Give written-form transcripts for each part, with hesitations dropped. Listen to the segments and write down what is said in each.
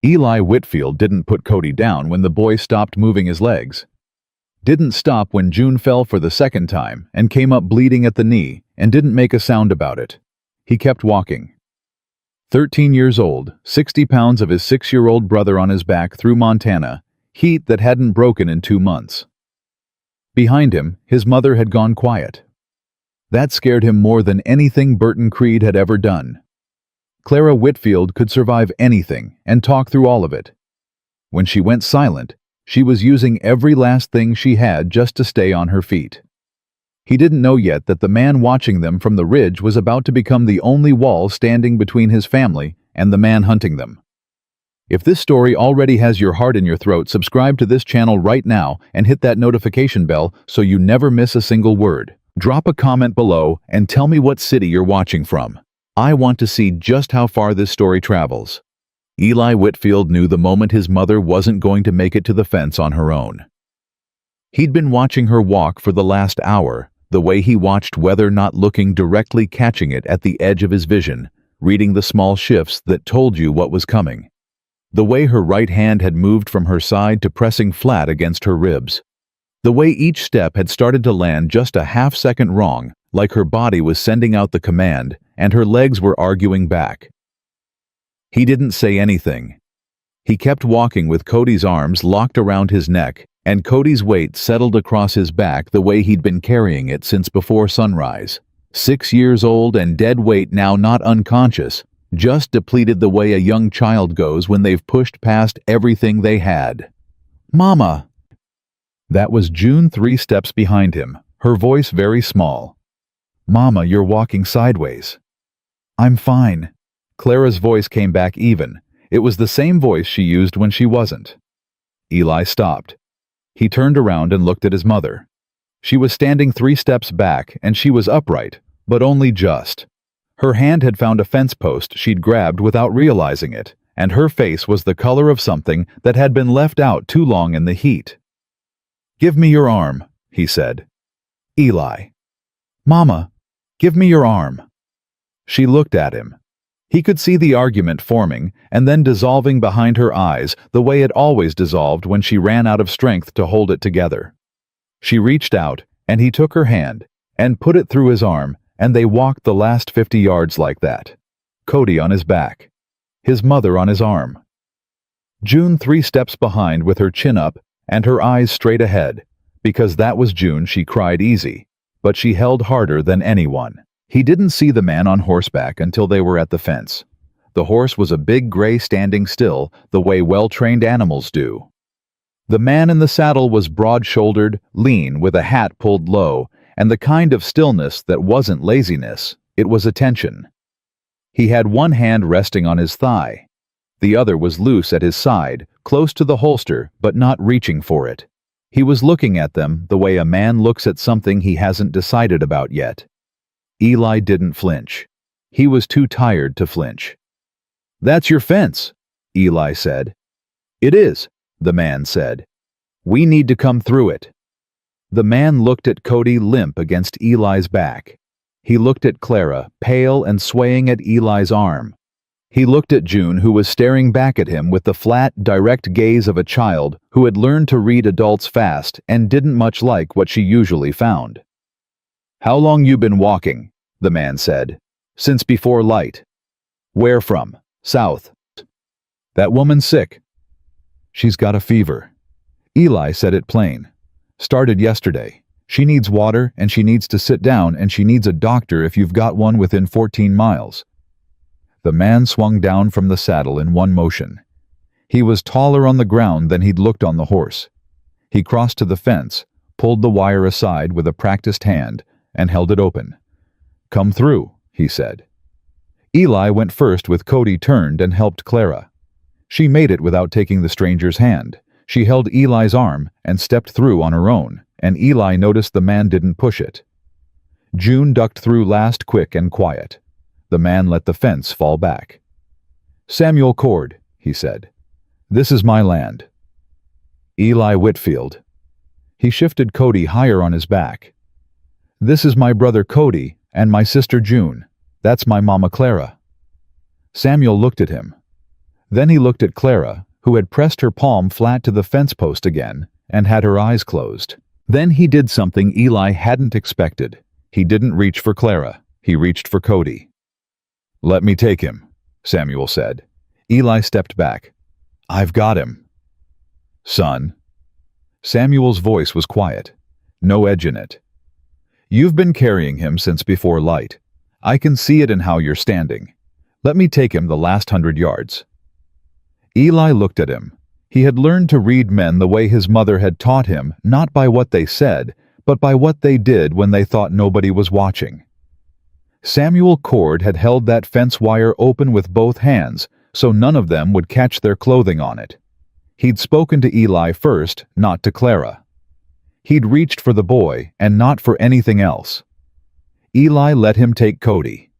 Eli Whitfield didn't put Cody down when the boy stopped moving his legs. Didn't stop when June fell for the second time and came up bleeding at the knee and didn't make a sound about it. He kept walking. 13 years old, 60 pounds of his 6-year-old brother on his back through Montana, heat that hadn't broken in 2 months. Behind him, his mother had gone quiet. That scared him more than anything Burton Creed had ever done. Clara Whitfield could survive anything and talk through all of it. When she went silent, she was using every last thing she had just to stay on her feet. He didn't know yet that the man watching them from the ridge was about to become the only wall standing between his family and the man hunting them. If this story already has your heart in your throat, subscribe to this channel right now and hit that notification bell so you never miss a single word. Drop a comment below and tell me what city you're watching from. I want to see just how far this story travels. Eli Whitfield knew the moment his mother wasn't going to make it to the fence on her own. He'd been watching her walk for the last hour, the way he watched weather, not looking directly, catching it at the edge of his vision, reading the small shifts that told you what was coming. The way her right hand had moved from her side to pressing flat against her ribs. The way each step had started to land just a half-second wrong, like her body was sending out the command, and her legs were arguing back. He didn't say anything. He kept walking with Cody's arms locked around his neck, and Cody's weight settled across his back the way he'd been carrying it since before sunrise. 6 years old and dead weight, now not unconscious, just depleted the way a young child goes when they've pushed past everything they had. "Mama!" That was June 3 steps behind him, her voice very small. "Mama, you're walking sideways." "I'm fine." Clara's voice came back even. It was the same voice she used when she wasn't. Eli stopped. He turned around and looked at his mother. She was standing 3 steps back, and she was upright, but only just. Her hand had found a fence post she'd grabbed without realizing it, and her face was the color of something that had been left out too long in the heat. "Give me your arm," he said. "Eli." "Mama, give me your arm." She looked at him. He could see the argument forming and then dissolving behind her eyes the way it always dissolved when she ran out of strength to hold it together. She reached out, and he took her hand and put it through his arm, and they walked the last 50 yards like that. Cody on his back, his mother on his arm. June 3 steps behind with her chin up and her eyes straight ahead. Because that was June, she cried easy, but she held harder than anyone. He didn't see the man on horseback until they were at the fence. The horse was a big gray standing still, the way well-trained animals do. The man in the saddle was broad-shouldered, lean, with a hat pulled low, and the kind of stillness that wasn't laziness, it was attention. He had one hand resting on his thigh. The other was loose at his side, close to the holster, but not reaching for it. He was looking at them the way a man looks at something he hasn't decided about yet. Eli didn't flinch. He was too tired to flinch. "That's your fence," Eli said. "It is," the man said. "We need to come through it." The man looked at Cody limp against Eli's back. He looked at Clara, pale and swaying at Eli's arm. He looked at June, who was staring back at him with the flat, direct gaze of a child who had learned to read adults fast and didn't much like what she usually found. "How long you been walking?" the man said. "Since before light." "Where from?" "South." "That woman sick?" "She's got a fever." Eli said it plain. "Started yesterday. She needs water, and she needs to sit down, and she needs a doctor if you've got one within 14 miles. The man swung down from the saddle in one motion. He was taller on the ground than he'd looked on the horse. He crossed to the fence, pulled the wire aside with a practiced hand, and held it open. "Come through," he said. Eli went first with Cody turned and helped Clara. She made it without taking the stranger's hand. She held Eli's arm and stepped through on her own, and Eli noticed the man didn't push it. June ducked through last, quick and quiet. The man let the fence fall back. "Samuel Cord," he said. "This is my land." "Eli Whitfield." He shifted Cody higher on his back. "This is my brother Cody and my sister June. That's my mama Clara." Samuel looked at him. Then he looked at Clara, who had pressed her palm flat to the fence post again and had her eyes closed. Then he did something Eli hadn't expected. He didn't reach for Clara. He reached for Cody. "Let me take him," Samuel said. Eli stepped back. "I've got him." "Son." Samuel's voice was quiet. No edge in it. "You've been carrying him since before light. I can see it in how you're standing. Let me take him the last 100 yards. Eli looked at him. He had learned to read men the way his mother had taught him, not by what they said, but by what they did when they thought nobody was watching. Samuel Cord had held that fence wire open with both hands, so none of them would catch their clothing on it. He'd spoken to Eli first, not to Clara. He'd reached for the boy, and not for anything else. Eli let him take Cody.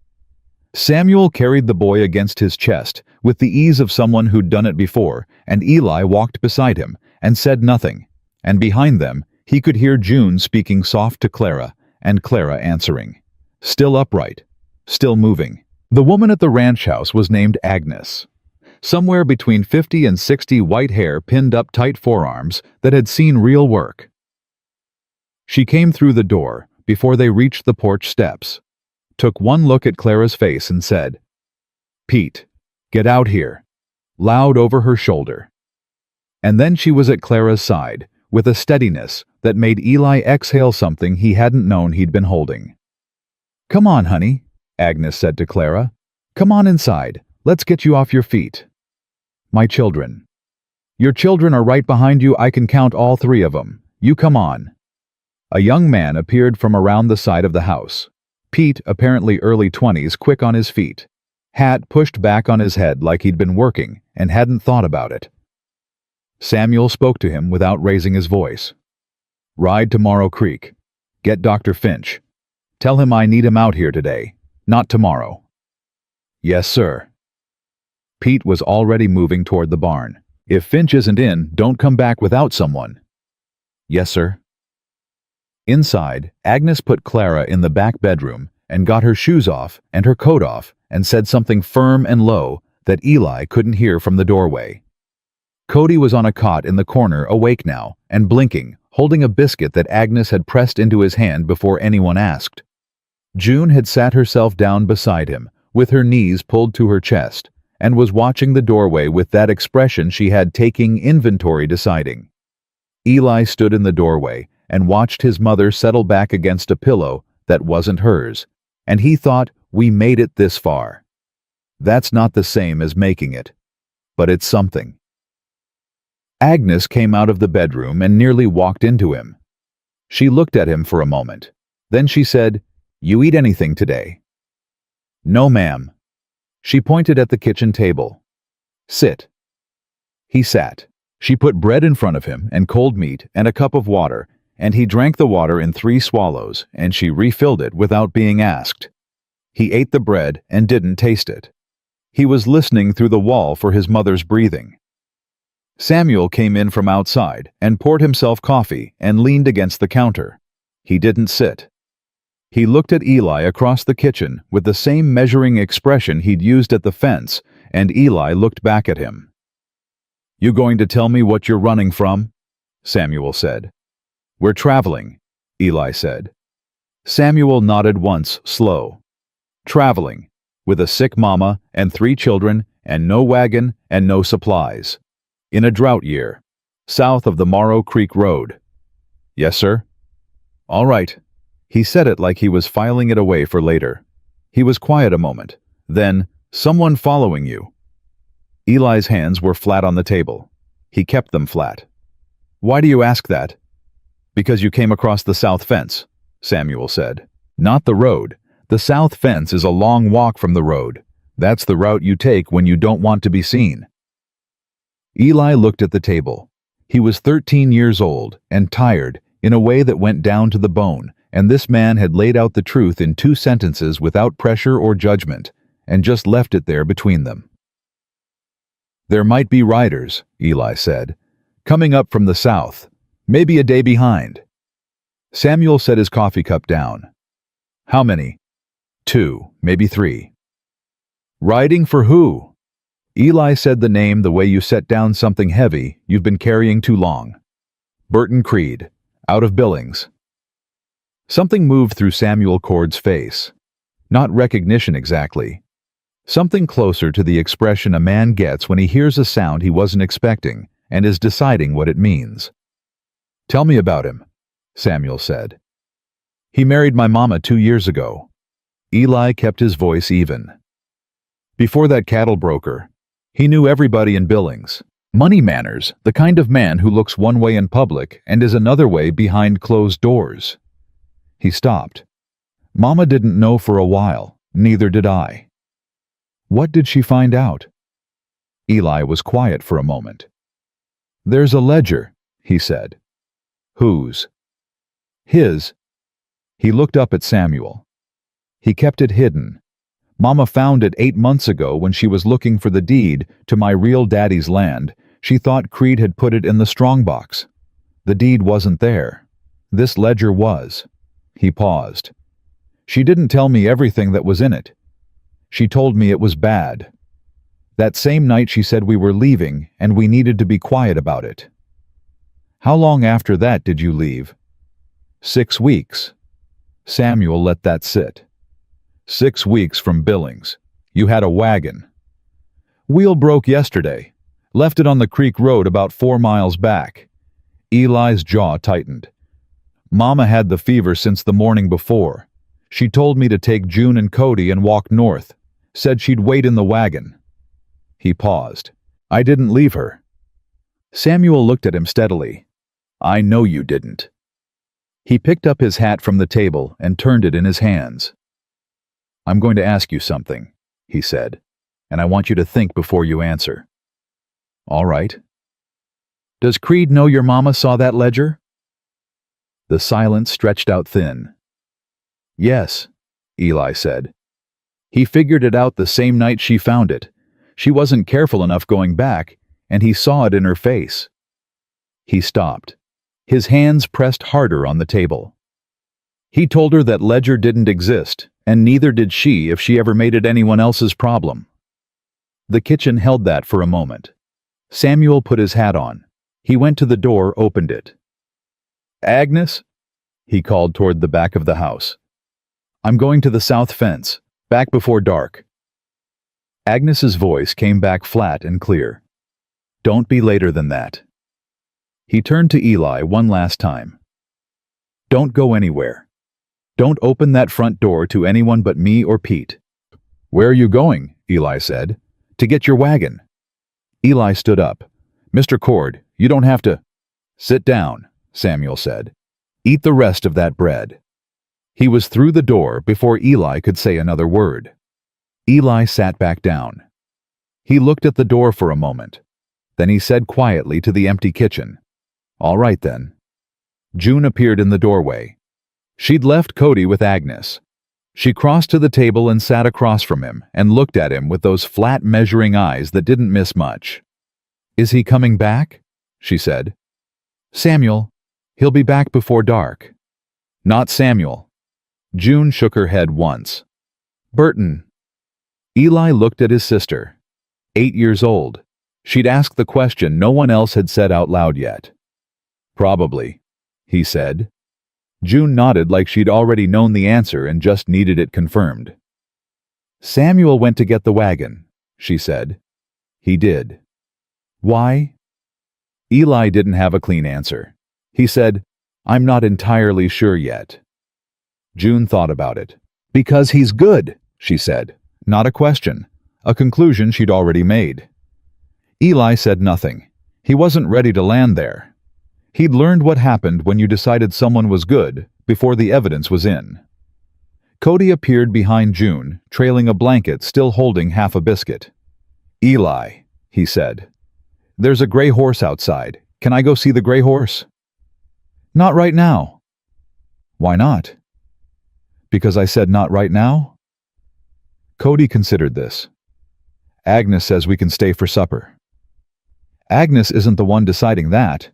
Samuel carried the boy against his chest, with the ease of someone who'd done it before, and Eli walked beside him, and said nothing, and behind them, he could hear June speaking soft to Clara, and Clara answering. Still upright, still moving. The woman at the ranch house was named Agnes. Somewhere between 50 and 60 white hair pinned up tight forearms that had seen real work. She came through the door before they reached the porch steps, took one look at Clara's face and said, "Pete, get out here," loud over her shoulder. And then she was at Clara's side, with a steadiness that made Eli exhale something he hadn't known he'd been holding. "Come on, honey," Agnes said to Clara. "Come on inside. Let's get you off your feet." "My children." "Your children are right behind you. I can count all 3 of them. You come on." A young man appeared from around the side of the house. Pete, apparently early 20s, quick on his feet. Hat pushed back on his head like he'd been working and hadn't thought about it. Samuel spoke to him without raising his voice. "Ride to Morrow Creek. Get Dr. Finch. Tell him I need him out here today, not tomorrow." "Yes, sir." Pete was already moving toward the barn. "If Finch isn't in, don't come back without someone." "Yes, sir." Inside, Agnes put Clara in the back bedroom and got her shoes off and her coat off and said something firm and low that Eli couldn't hear from the doorway. Cody was on a cot in the corner, awake now, and blinking, holding a biscuit that Agnes had pressed into his hand before anyone asked. June had sat herself down beside him, with her knees pulled to her chest, and was watching the doorway with that expression she had, taking inventory, deciding. Eli stood in the doorway and watched his mother settle back against a pillow that wasn't hers, and he thought, we made it this far. That's not the same as making it, but it's something. Agnes came out of the bedroom and nearly walked into him. She looked at him for a moment. Then she said, "You eat anything today?" "No, ma'am." She pointed at the kitchen table. "Sit." He sat. She put bread in front of him and cold meat and a cup of water, and he drank the water in 3 swallows, and she refilled it without being asked. He ate the bread and didn't taste it. He was listening through the wall for his mother's breathing. Samuel came in from outside and poured himself coffee and leaned against the counter. He didn't sit. He looked at Eli across the kitchen with the same measuring expression he'd used at the fence, and Eli looked back at him. "You going to tell me what you're running from?" Samuel said. "We're traveling," Eli said. Samuel nodded once, slow. "Traveling, with a sick mama and 3 children and no wagon and no supplies. In a drought year, south of the Morrow Creek Road." "Yes, sir." "All right." He said it like he was filing it away for later. He was quiet a moment. Then, "Someone following you." Eli's hands were flat on the table. He kept them flat. "Why do you ask that?" "Because you came across the south fence," Samuel said. "Not the road. The south fence is a long walk from the road. That's the route you take when you don't want to be seen." Eli looked at the table. He was 13 years old and tired in a way that went down to the bone, and this man had laid out the truth in 2 sentences without pressure or judgment, and just left it there between them. "There might be riders," Eli said, "coming up from the south, maybe a day behind." Samuel set his coffee cup down. "How many?" 2, maybe 3. "Riding for who?" Eli said the name the way you set down something heavy you've been carrying too long. Burton Creed, out of Billings. Something moved through Samuel Cord's face. Not recognition exactly. Something closer to the expression a man gets when he hears a sound he wasn't expecting and is deciding what it means. "Tell me about him," Samuel said. "He married my mama 2 years ago." Eli kept his voice even. "Before that cattle broker, he knew everybody in Billings. Money manners, the kind of man who looks one way in public and is another way behind closed doors." He stopped. "Mama didn't know for a while, neither did I." "What did she find out?" Eli was quiet for a moment. "There's a ledger," he said. "Whose?" "His." He looked up at Samuel. "He kept it hidden. Mama found it 8 months ago when she was looking for the deed to my real daddy's land. She thought Creed had put it in the strongbox. The deed wasn't there. This ledger was." He paused. "She didn't tell me everything that was in it. She told me it was bad. That same night she said we were leaving and we needed to be quiet about it." "How long after that did you leave?" 6 weeks. Samuel let that sit. 6 weeks from Billings. You had a wagon. "Wheel broke yesterday. Left it on the creek road about 4 miles back." Eli's jaw tightened. "Mama had the fever since the morning before. She told me to take June and Cody and walk north. Said she'd wait in the wagon." He paused. "I didn't leave her." Samuel looked at him steadily. "I know you didn't." He picked up his hat from the table and turned it in his hands. "I'm going to ask you something," he said, "and I want you to think before you answer." "All right." "Does Creed know your mama saw that ledger?" The silence stretched out thin. "Yes," Eli said. "He figured it out the same night she found it. She wasn't careful enough going back, and he saw it in her face." He stopped. His hands pressed harder on the table. "He told her that ledger didn't exist, and neither did she if she ever made it anyone else's problem." The kitchen held that for a moment. Samuel put his hat on. He went to the door, opened it. "Agnes?" he called toward the back of the house. "I'm going to the south fence, back before dark." Agnes's voice came back flat and clear. "Don't be later than that." He turned to Eli one last time. "Don't go anywhere. Don't open that front door to anyone but me or Pete." "Where are you going?" Eli said. "To get your wagon." Eli stood up. "Mr. Cord, you don't have to—" "Sit down," Samuel said. "Eat the rest of that bread." He was through the door before Eli could say another word. Eli sat back down. He looked at the door for a moment. Then he said quietly to the empty kitchen, "All right then." June appeared in the doorway. She'd left Cody with Agnes. She crossed to the table and sat across from him and looked at him with those flat measuring eyes that didn't miss much. "Is he coming back?" she said. "Samuel, he'll be back before dark." "Not Samuel." June shook her head once. "Burton." Eli looked at his sister. 8 years old. She'd asked the question no one else had said out loud yet. "Probably," he said. June nodded like she'd already known the answer and just needed it confirmed. "Samuel went to get the wagon," she said. "He did." "Why?" Eli didn't have a clean answer. He said, "I'm not entirely sure yet." June thought about it. "Because he's good," she said. Not a question. A conclusion she'd already made. Eli said nothing. He wasn't ready to land there. He'd learned what happened when you decided someone was good before the evidence was in. Cody appeared behind June, trailing a blanket still holding half a biscuit. "Eli," he said, "there's a gray horse outside. Can I go see the gray horse?" "Not right now." "Why not?" "Because I said not right now?" Cody considered this. "Agnes says we can stay for supper." "Agnes isn't the one deciding that."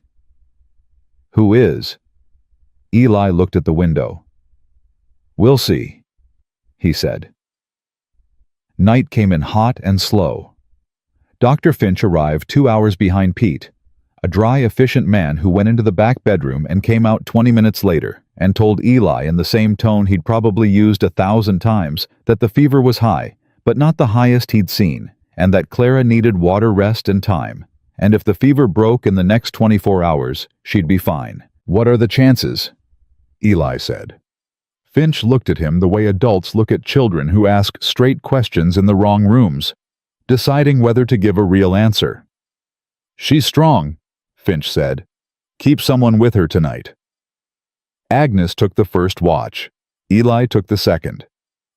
"Who is?" Eli looked at the window. "We'll see," he said. Night came in hot and slow. Dr. Finch arrived 2 hours behind Pete, a dry, efficient man who went into the back bedroom and came out 20 minutes later and told Eli in the same tone he'd probably used 1,000 times that the fever was high, but not the highest he'd seen, and that Clara needed water, rest, and time. And if the fever broke in the next 24 hours, she'd be fine. "What are the chances?" Eli said. Finch looked at him the way adults look at children who ask straight questions in the wrong rooms, deciding whether to give a real answer. "She's strong," Finch said. "Keep someone with her tonight." Agnes took the first watch. Eli took the second.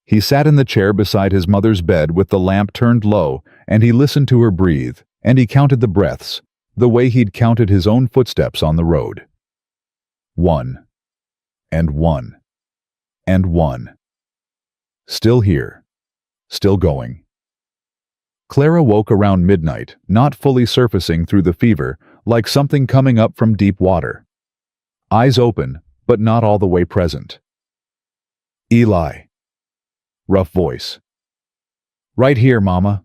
He sat in the chair beside his mother's bed with the lamp turned low, and he listened to her breathe, and he counted the breaths, the way he'd counted his own footsteps on the road. 1. And 1. And 1. Still here. Still going. Clara woke around midnight, not fully surfacing through the fever, like something coming up from deep water. Eyes open, but not all the way present. "Eli." Rough voice. "Right here, Mama."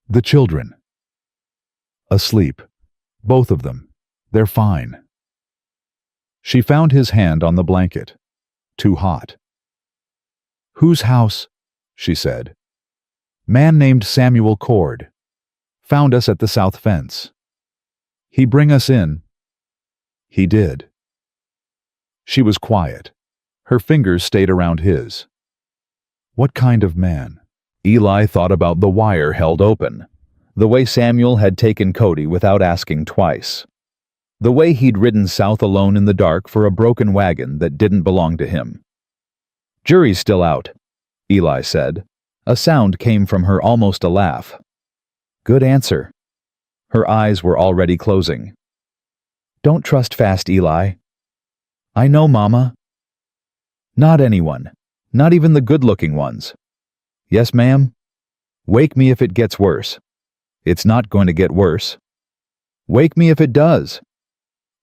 The children. Asleep. Both of them. They're fine. She found his hand on the blanket. Too hot. "Whose house?" she said. "Man named Samuel Cord. Found us at the south fence. He bring us in." "He did." She was quiet. Her fingers stayed around his. What kind of man? Eli thought about the wire held open, the way Samuel had taken Cody without asking twice, the way he'd ridden south alone in the dark for a broken wagon that didn't belong to him. "Jury's still out," Eli said. A sound came from her, almost a laugh. "Good answer." Her eyes were already closing. "Don't trust fast, Eli." "I know, Mama." "Not anyone. Not even the good-looking ones." "Yes, ma'am." "Wake me if it gets worse." "It's not going to get worse." "Wake me if it does."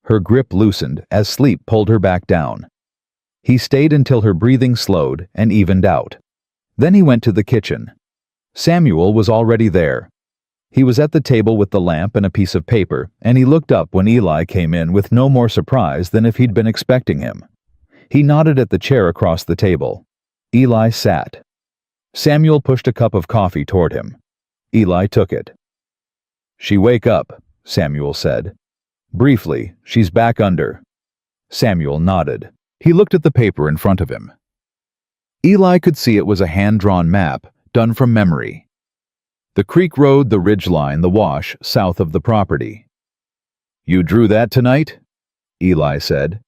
Her grip loosened as sleep pulled her back down. He stayed until her breathing slowed and evened out. Then he went to the kitchen. Samuel was already there. He was at the table with the lamp and a piece of paper, and he looked up when Eli came in with no more surprise than if he'd been expecting him. He nodded at the chair across the table. Eli sat. Samuel pushed a cup of coffee toward him. Eli took it. "She wake up," Samuel said. "Briefly, she's back under." Samuel nodded. He looked at the paper in front of him. Eli could see it was a hand-drawn map, done from memory. The creek road, the ridge line, the wash, south of the property. "You drew that tonight?" Eli said.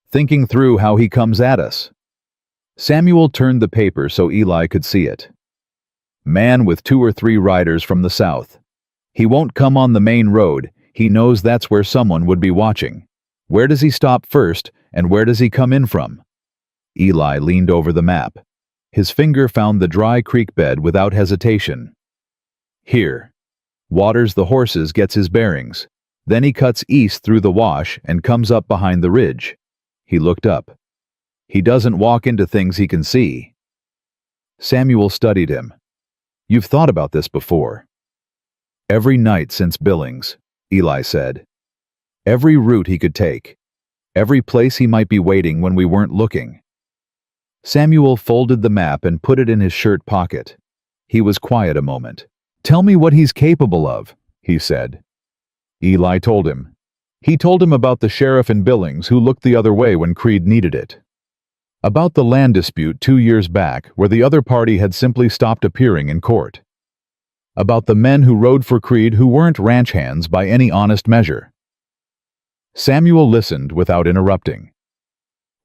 "Thinking through how he comes at us." Samuel turned the paper so Eli could see it. "Man with 2 or 3 riders from the south. He won't come on the main road. He knows that's where someone would be watching. Where does he stop first, and where does he come in from?" Eli leaned over the map. His finger found the dry creek bed without hesitation. "Here. Waters the horses, gets his bearings. Then he cuts east through the wash and comes up behind the ridge." He looked up. "He doesn't walk into things he can see." Samuel studied him. "You've thought about this before." "Every night since Billings," Eli said. "Every route he could take. Every place he might be waiting when we weren't looking." Samuel folded the map and put it in his shirt pocket. He was quiet a moment. "Tell me what he's capable of," he said. Eli told him. He told him about the sheriff in Billings who looked the other way when Creed needed it. About the land dispute 2 years back where the other party had simply stopped appearing in court. About the men who rode for Creed who weren't ranch hands by any honest measure. Samuel listened without interrupting.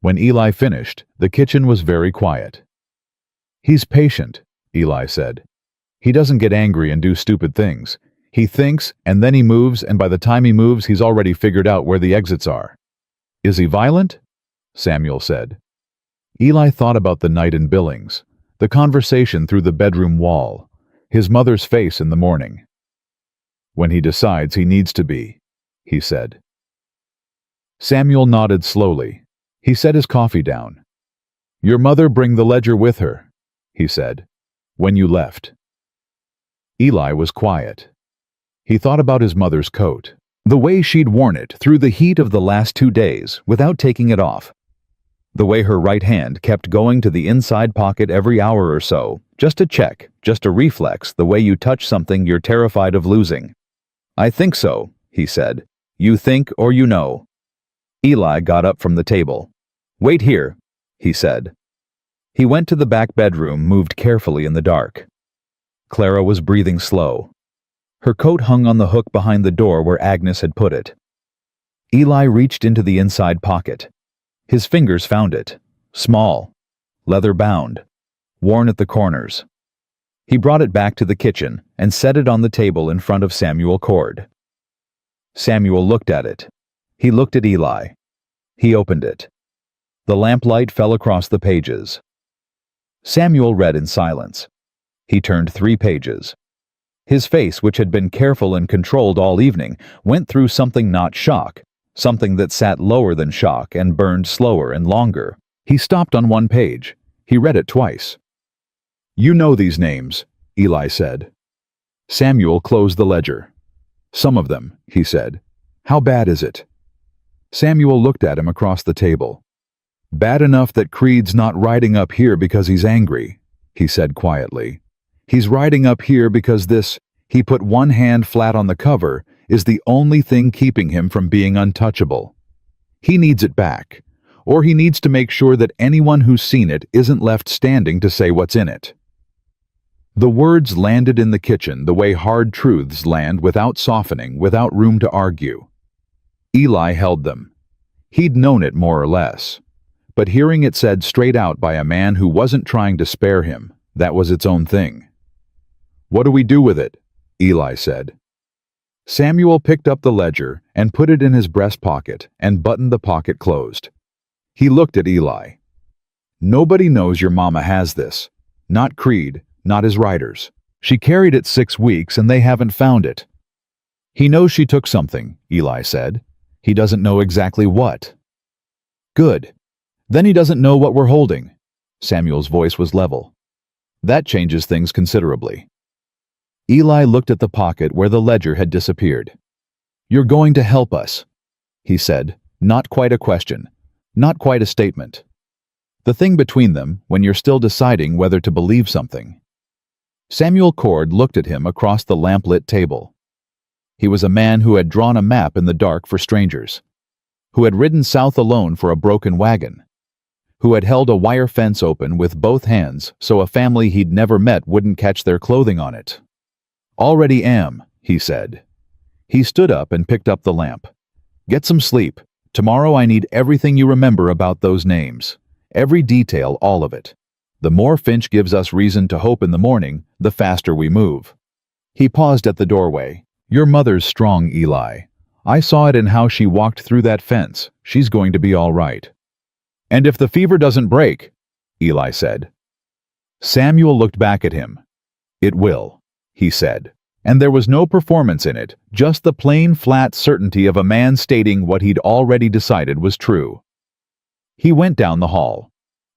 When Eli finished, the kitchen was very quiet. "He's patient," Eli said. "He doesn't get angry and do stupid things. He thinks, and then he moves, and by the time he moves, he's already figured out where the exits are." "Is he violent?" Samuel said. Eli thought about the night in Billings, the conversation through the bedroom wall, his mother's face in the morning. "When he decides he needs to be," he said. Samuel nodded slowly. He set his coffee down. "Your mother bring the ledger with her," he said, "when you left." Eli was quiet. He thought about his mother's coat, the way she'd worn it through the heat of the last 2 days without taking it off. The way her right hand kept going to the inside pocket every hour or so, just to check, just a reflex, the way you touch something you're terrified of losing. "I think so," he said. "You think or you know." Eli got up from the table. "Wait here," he said. He went to the back bedroom, moved carefully in the dark. Clara was breathing slow. Her coat hung on the hook behind the door where Agnes had put it. Eli reached into the inside pocket. His fingers found it. Small, leather-bound, worn at the corners. He brought it back to the kitchen and set it on the table in front of Samuel Cord. Samuel looked at it. He looked at Eli. He opened it. The lamplight fell across the pages. Samuel read in silence. He turned 3 pages. His face, which had been careful and controlled all evening, went through something not shock, something that sat lower than shock and burned slower and longer. He stopped on 1 page. He read it twice. "You know these names," Eli said. Samuel closed the ledger. "Some of them," he said. "How bad is it?" Samuel looked at him across the table. "Bad enough that Creed's not riding up here because he's angry," he said quietly. "He's riding up here because this," he put one hand flat on the cover, "is the only thing keeping him from being untouchable. He needs it back, or he needs to make sure that anyone who's seen it isn't left standing to say what's in it." The words landed in the kitchen the way hard truths land, without softening, without room to argue. Eli held them. He'd known it more or less. But hearing it said straight out by a man who wasn't trying to spare him, that was its own thing. "What do we do with it?" Eli said. Samuel picked up the ledger and put it in his breast pocket and buttoned the pocket closed. He looked at Eli. "Nobody knows your mama has this. Not Creed, not his riders. She carried it 6 weeks and they haven't found it." "He knows she took something," Eli said. "He doesn't know exactly what." "Good. Then he doesn't know what we're holding." Samuel's voice was level. "That changes things considerably." Eli looked at the pocket where the ledger had disappeared. "You're going to help us," he said, not quite a question, not quite a statement. The thing between them when you're still deciding whether to believe something. Samuel Cord looked at him across the lamplit table. He was a man who had drawn a map in the dark for strangers, who had ridden south alone for a broken wagon, who had held a wire fence open with both hands so a family he'd never met wouldn't catch their clothing on it. "Already am," he said. He stood up and picked up the lamp. "Get some sleep. Tomorrow I need everything you remember about those names. Every detail, all of it. The more Finch gives us reason to hope in the morning, the faster we move." He paused at the doorway. "Your mother's strong, Eli. I saw it in how she walked through that fence. She's going to be all right." "And if the fever doesn't break," Eli said. Samuel looked back at him. "It will," he said. And there was no performance in it, just the plain, flat certainty of a man stating what he'd already decided was true. He went down the hall,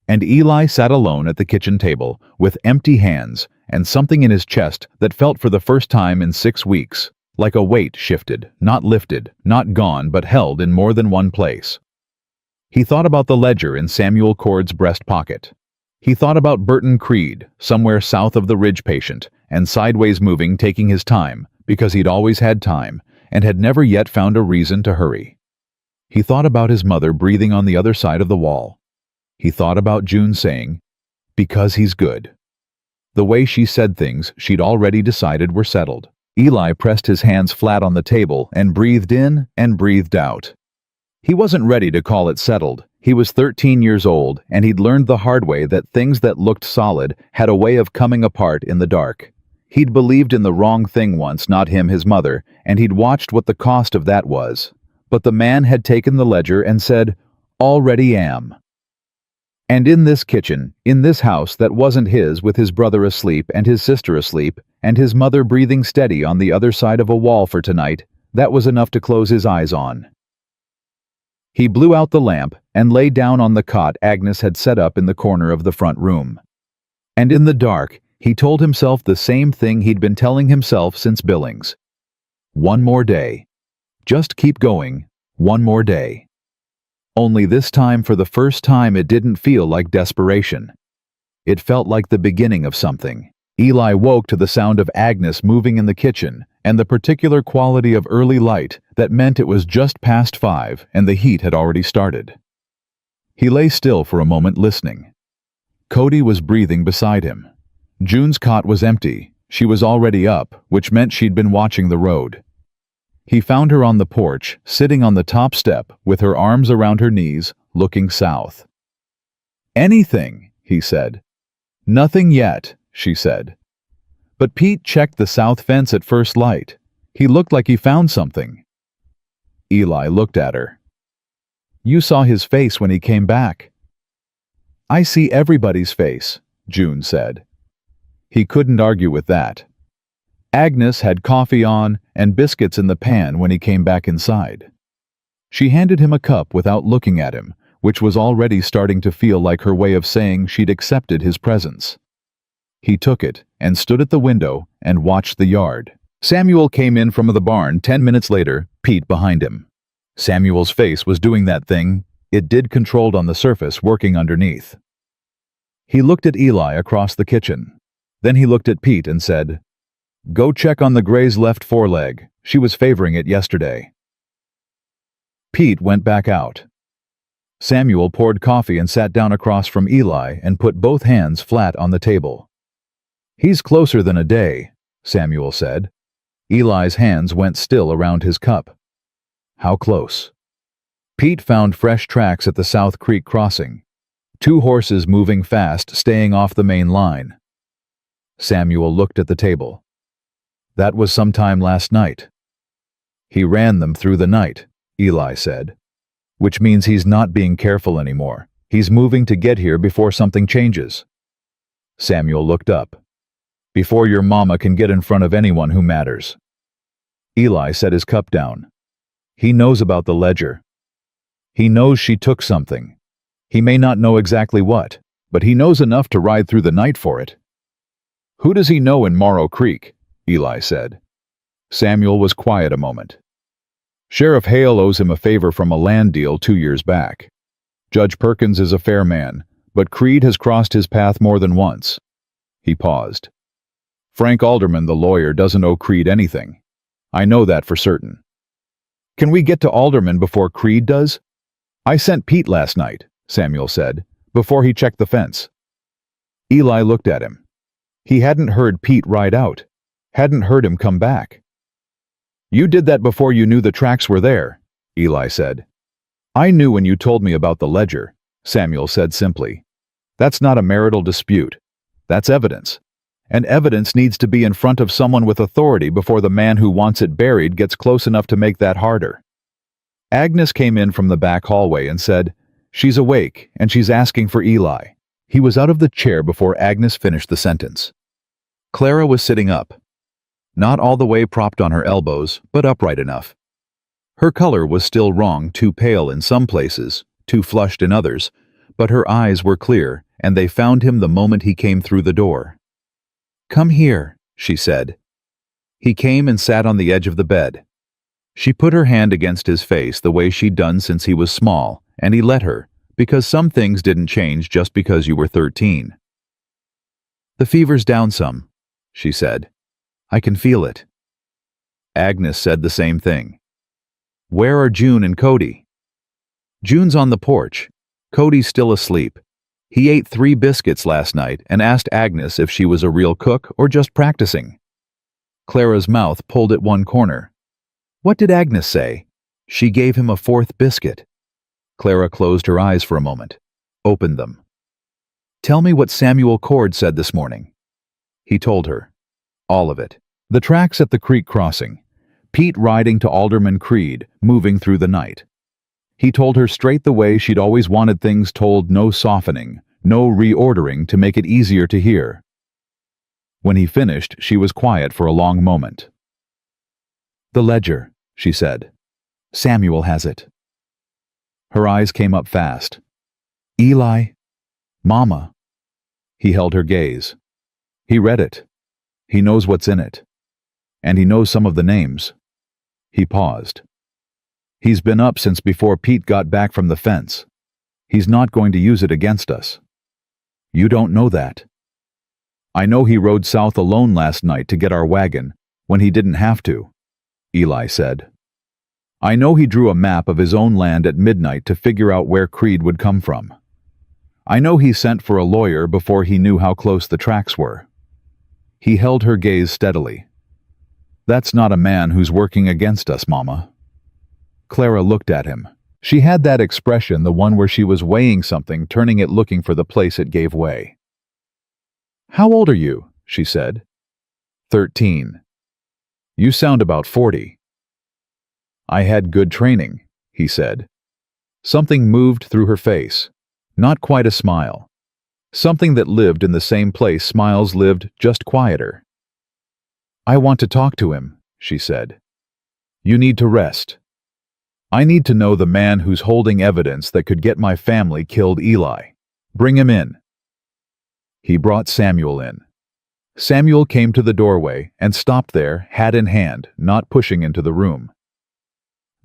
and Eli sat alone at the kitchen table with empty hands and something in his chest that felt for the first time in 6 weeks, like a weight shifted, not lifted, not gone, but held in more than one place. He thought about the ledger in Samuel Cord's breast pocket. He thought about Burton Creed, somewhere south of the Ridge patient, and sideways moving, taking his time, because he'd always had time, and had never yet found a reason to hurry. He thought about his mother breathing on the other side of the wall. He thought about June saying, "Because he's good." The way she said things she'd already decided were settled. Eli pressed his hands flat on the table and breathed in and breathed out. He wasn't ready to call it settled. He was 13 years old, and he'd learned the hard way that things that looked solid had a way of coming apart in the dark. He'd believed in the wrong thing once, not him, his mother, and he'd watched what the cost of that was. But the man had taken the ledger and said, "Already am." And in this kitchen, in this house that wasn't his, with his brother asleep and his sister asleep, and his mother breathing steady on the other side of a wall for tonight, that was enough to close his eyes on. He blew out the lamp and lay down on the cot Agnes had set up in the corner of the front room. And in the dark, He told himself the same thing he'd been telling himself since Billings. One more day. Just keep going. One more day. Only this time, for the first time, it didn't feel like desperation. It felt like the beginning of something. Eli woke to the sound of Agnes moving in the kitchen and the particular quality of early light that meant it was just past 5 and the heat had already started. He lay still for a moment listening. Cody was breathing beside him. June's cot was empty. She was already up, which meant she'd been watching the road. He found her on the porch, sitting on the top step with her arms around her knees, looking south. "Anything," he said. "Nothing yet," she said. But Pete checked the south fence at first light. He looked like he found something. Eli looked at her. "You saw his face when he came back." "I see everybody's face," June said. He couldn't argue with that. Agnes had coffee on and biscuits in the pan when he came back inside. She handed him a cup without looking at him, which was already starting to feel like her way of saying she'd accepted his presence. He took it and stood at the window and watched the yard. Samuel came in from the barn 10 minutes later, Pete behind him. Samuel's face was doing that thing it did, controlled on the surface, working underneath. He looked at Eli across the kitchen. Then he looked at Pete and said, "Go check on the Gray's left foreleg. She was favoring it yesterday." Pete went back out. Samuel poured coffee and sat down across from Eli and put both hands flat on the table. "He's closer than a day," Samuel said. Eli's hands went still around his cup. "How close?" Pete found fresh tracks at the South Creek crossing. 2 horses moving fast, staying off the main line. Samuel looked at the table. "That was sometime last night." "He ran them through the night," Eli said. "Which means he's not being careful anymore. He's moving to get here before something changes." Samuel looked up. "Before your mama can get in front of anyone who matters." Eli set his cup down. "He knows about the ledger. He knows she took something. He may not know exactly what, but he knows enough to ride through the night for it." "Who does he know in Morrow Creek?" Eli said. Samuel was quiet a moment. "Sheriff Hale owes him a favor from a land deal 2 years back. Judge Perkins is a fair man, but Creed has crossed his path more than once." He paused. "Frank Alderman, the lawyer, doesn't owe Creed anything. I know that for certain." "Can we get to Alderman before Creed does?" "I sent Pete last night," Samuel said, "before he checked the fence." Eli looked at him. He hadn't heard Pete ride out, hadn't heard him come back. "You did that before you knew the tracks were there," Eli said. "I knew when you told me about the ledger," Samuel said simply. "That's not a marital dispute. That's evidence. And evidence needs to be in front of someone with authority before the man who wants it buried gets close enough to make that harder." Agnes came in from the back hallway and said, "She's awake, and she's asking for Eli." He was out of the chair before Agnes finished the sentence. Clara was sitting up. Not all the way propped on her elbows, but upright enough. Her color was still wrong, too pale in some places, too flushed in others, but her eyes were clear, and they found him the moment he came through the door. "Come here," she said. He came and sat on the edge of the bed. She put her hand against his face the way she'd done since he was small, and he let her, because some things didn't change just because you were 13. "The fever's down some," she said. "I can feel it." Agnes said the same thing. "Where are June and Cody?" "June's on the porch. Cody's still asleep. He ate 3 biscuits last night and asked Agnes if she was a real cook or just practicing." Clara's mouth pulled at one corner. "What did Agnes say?" "She gave him a 4th biscuit." Clara closed her eyes for a moment, opened them. "Tell me what Samuel Cord said this morning." He told her. All of it. The tracks at the creek crossing. Pete riding to Alderman Creed, moving through the night. He told her straight the way she'd always wanted things told, no softening, no reordering to make it easier to hear. When he finished, she was quiet for a long moment. "The ledger," she said. "Samuel has it." Her eyes came up fast. "Eli? Mama?" He held her gaze. He read it. He knows what's in it. And he knows some of the names. He paused. He's been up since before Pete got back from the fence. He's not going to use it against us. You don't know that. I know he rode south alone last night to get our wagon, when he didn't have to, Eli said. I know he drew a map of his own land at midnight to figure out where Creed would come from. I know he sent for a lawyer before he knew how close the tracks were. He held her gaze steadily. That's not a man who's working against us, Mama. Clara looked at him. She had that expression, the one where she was weighing something, turning it looking for the place it gave way. How old are you? She said. 13. You sound about 40. I had good training, he said. Something moved through her face. Not quite a smile. Something that lived in the same place smiles lived, just quieter. I want to talk to him, she said. You need to rest. I need to know the man who's holding evidence that could get my family killed Eli. Bring him in. He brought Samuel in. Samuel came to the doorway and stopped there, hat in hand, not pushing into the room.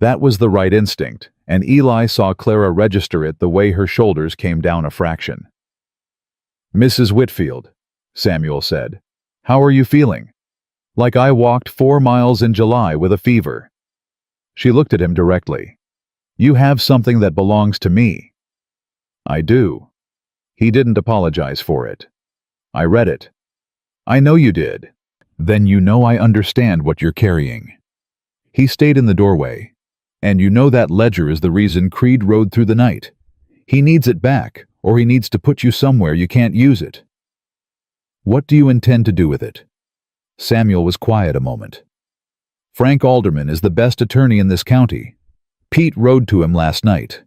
That was the right instinct, and Eli saw Clara register it the way her shoulders came down a fraction. Mrs. Whitfield, Samuel said, how are you feeling? Like I walked 4 miles in July with a fever. She looked at him directly. You have something that belongs to me. I do. He didn't apologize for it. I read it. I know you did. Then you know I understand what you're carrying. He stayed in the doorway. And you know that ledger is the reason Creed rode through the night. He needs it back, or he needs to put you somewhere you can't use it. What do you intend to do with it? Samuel was quiet a moment. Frank Alderman is the best attorney in this county. Pete rode to him last night.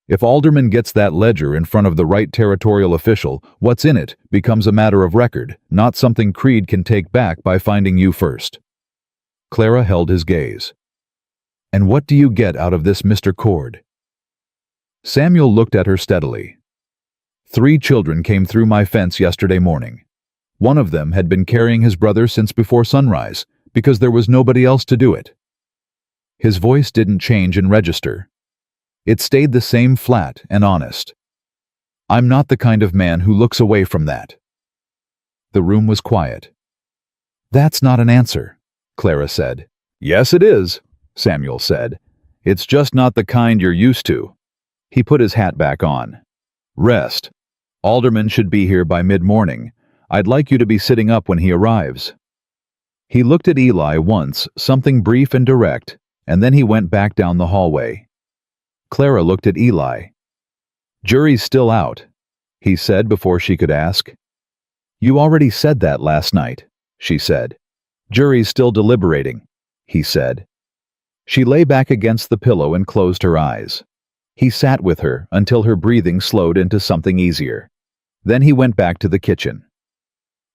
If Alderman gets that ledger in front of the right territorial official, what's in it becomes a matter of record, not something Creed can take back by finding you first. Clara held his gaze. And what do you get out of this, Mr. Cord? Samuel looked at her steadily. 3 children came through my fence yesterday morning. One of them had been carrying his brother since before sunrise, because there was nobody else to do it. His voice didn't change and register. It stayed the same, flat and honest. I'm not the kind of man who looks away from that. The room was quiet. That's not an answer, Clara said. Yes, it is, Samuel said. It's just not the kind you're used to. He put his hat back on. Rest. Alderman should be here by mid-morning. I'd like you to be sitting up when he arrives. He looked at Eli once, something brief and direct, and then he went back down the hallway. Clara looked at Eli. Jury's still out, he said before she could ask. You already said that last night, she said. Jury's still deliberating, he said. She lay back against the pillow and closed her eyes. He sat with her until her breathing slowed into something easier. Then he went back to the kitchen.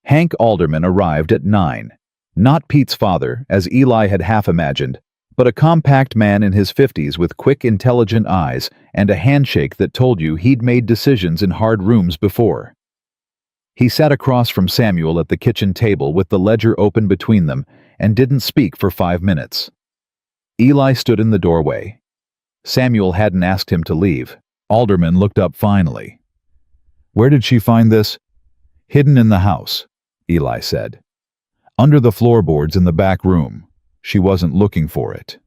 Hank Alderman arrived at 9. Not Pete's father, as Eli had half imagined, but a compact man in his 50s with quick, intelligent eyes and a handshake that told you he'd made decisions in hard rooms before. He sat across from Samuel at the kitchen table with the ledger open between them and didn't speak for 5 minutes. Eli stood in the doorway. Samuel hadn't asked him to leave. Alderman looked up finally. Where did she find this? Hidden in the house, Eli said. Under the floorboards in the back room. She wasn't looking for it.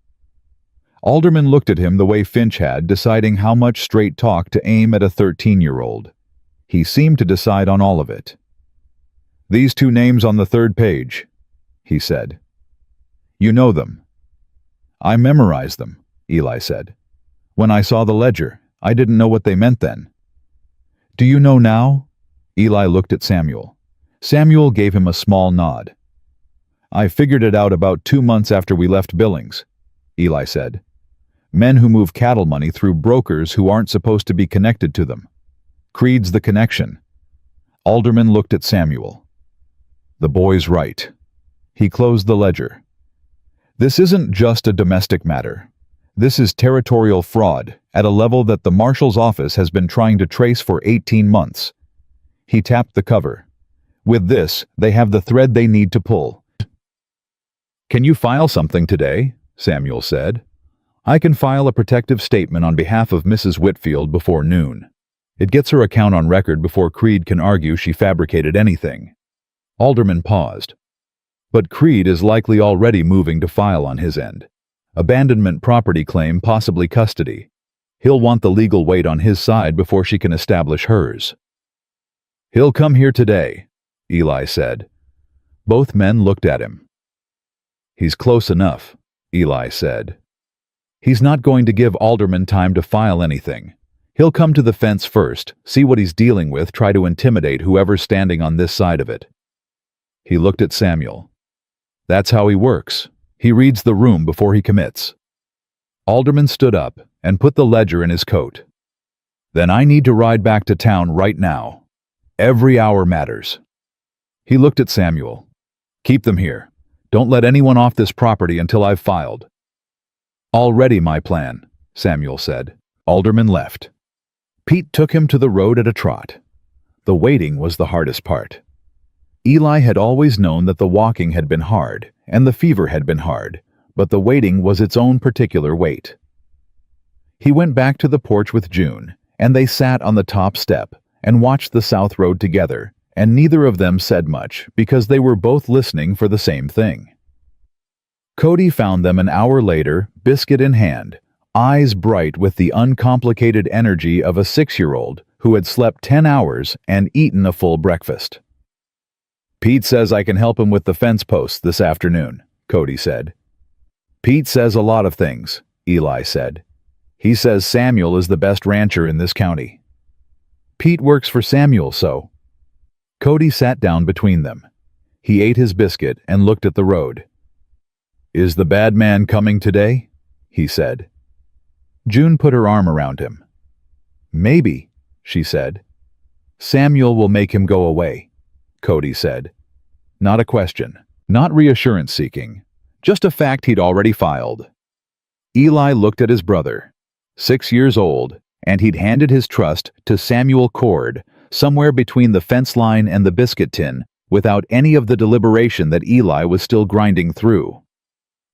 Alderman looked at him the way Finch had, deciding how much straight talk to aim at a 13-year-old. He seemed to decide on all of it. These 2 names on the 3rd page, he said. You know them. I memorized them, Eli said. When I saw the ledger, I didn't know what they meant then. Do you know now? Eli looked at Samuel. Samuel gave him a small nod. I figured it out about 2 months after we left Billings, Eli said. Men who move cattle money through brokers who aren't supposed to be connected to them. Creed's the connection. Alderman looked at Samuel. The boy's right. He closed the ledger. This isn't just a domestic matter. This is territorial fraud at a level that the marshal's office has been trying to trace for 18 months. He tapped the cover. With this, they have the thread they need to pull. "Can you file something today?" Samuel said. "I can file a protective statement on behalf of Mrs. Whitfield before noon. It gets her account on record before Creed can argue she fabricated anything." Alderman paused. "But Creed is likely already moving to file on his end. Abandonment, property claim, possibly custody. He'll want the legal weight on his side before she can establish hers." "He'll come here today," Eli said. Both men looked at him. "He's close enough," Eli said. "He's not going to give Alderman time to file anything. He'll come to the fence first, see what he's dealing with, try to intimidate whoever's standing on this side of it." He looked at Samuel. "That's how he works. He reads the room before he commits." Alderman stood up and put the ledger in his coat. "Then I need to ride back to town right now. Every hour matters." He looked at Samuel. "Keep them here. Don't let anyone off this property until I've filed." "Already my plan," Samuel said. Alderman left. Pete took him to the road at a trot. The waiting was the hardest part. Eli had always known that the walking had been hard, and the fever had been hard, but the waiting was its own particular weight. He went back to the porch with June, and they sat on the top step and watched the south road together, and neither of them said much because they were both listening for the same thing. Cody found them an hour later, biscuit in hand, eyes bright with the uncomplicated energy of a 6-year-old who had slept 10 hours and eaten a full breakfast. "Pete says I can help him with the fence posts this afternoon," Cody said. "Pete says a lot of things," Eli said. "He says Samuel is the best rancher in this county." "Pete works for Samuel, so." Cody sat down between them. He ate his biscuit and looked at the road. "Is the bad man coming today?" he said. June put her arm around him. "Maybe," she said. "Samuel will make him go away," Cody said. Not a question, not reassurance-seeking, just a fact he'd already filed. Eli looked at his brother, 6 years old, and he'd handed his trust to Samuel Cord, somewhere between the fence line and the biscuit tin, without any of the deliberation that Eli was still grinding through.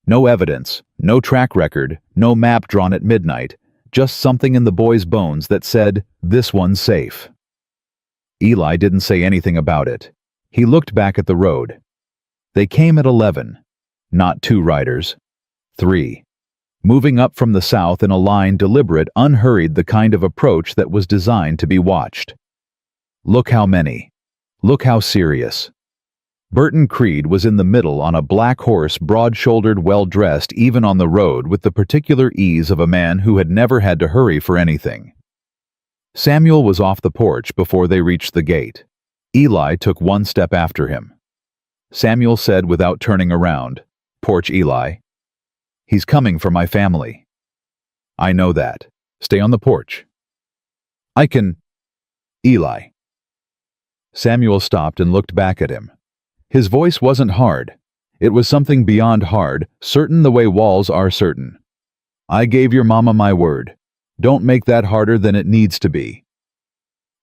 No evidence, no track record, no map drawn at midnight, just something in the boy's bones that said, "This one's safe." Eli didn't say anything about it. He looked back at the road. They came at 11. Not 2 riders. 3. Moving up from the south in a line, deliberate, unhurried, the kind of approach that was designed to be watched. Look how many. Look how serious. Burton Creed was in the middle on a black horse, broad-shouldered, well-dressed, even on the road, with the particular ease of a man who had never had to hurry for anything. Samuel was off the porch before they reached the gate. Eli took 1 step after him. Samuel said without turning around, "Porch Eli." "He's coming for my family." "I know that. Stay on the porch." "I can—" "Eli." Samuel stopped and looked back at him. His voice wasn't hard. It was something beyond hard, certain the way walls are certain. "I gave your mama my word. Don't make that harder than it needs to be."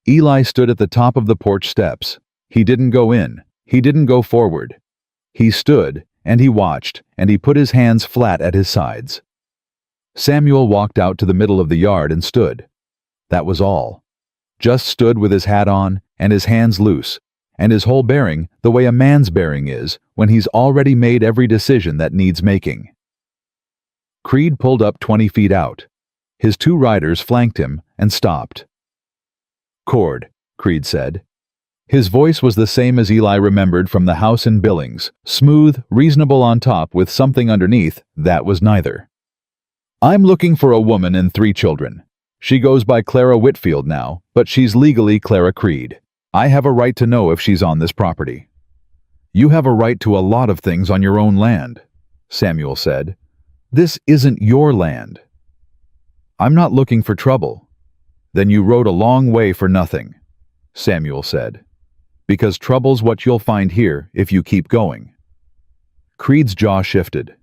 Eli stood at the top of the porch steps. He didn't go in. He didn't go forward. He stood, and he watched, and he put his hands flat at his sides. Samuel walked out to the middle of the yard and stood. That was all. Just stood with his hat on, and his hands loose, and his whole bearing the way a man's bearing is when he's already made every decision that needs making. Creed pulled up 20 feet out. His 2 riders flanked him and stopped. "Cord," Creed said. His voice was the same as Eli remembered from the house in Billings, smooth, reasonable on top with something underneath that was neither. "I'm looking for a woman and 3 children. She goes by Clara Whitfield now, but she's legally Clara Creed. I have a right to know if she's on this property." "You have a right to a lot of things on your own land," Samuel said. "This isn't your land." "I'm not looking for trouble." "Then you rode a long way for nothing," Samuel said. "Because trouble's what you'll find here if you keep going." Creed's jaw shifted.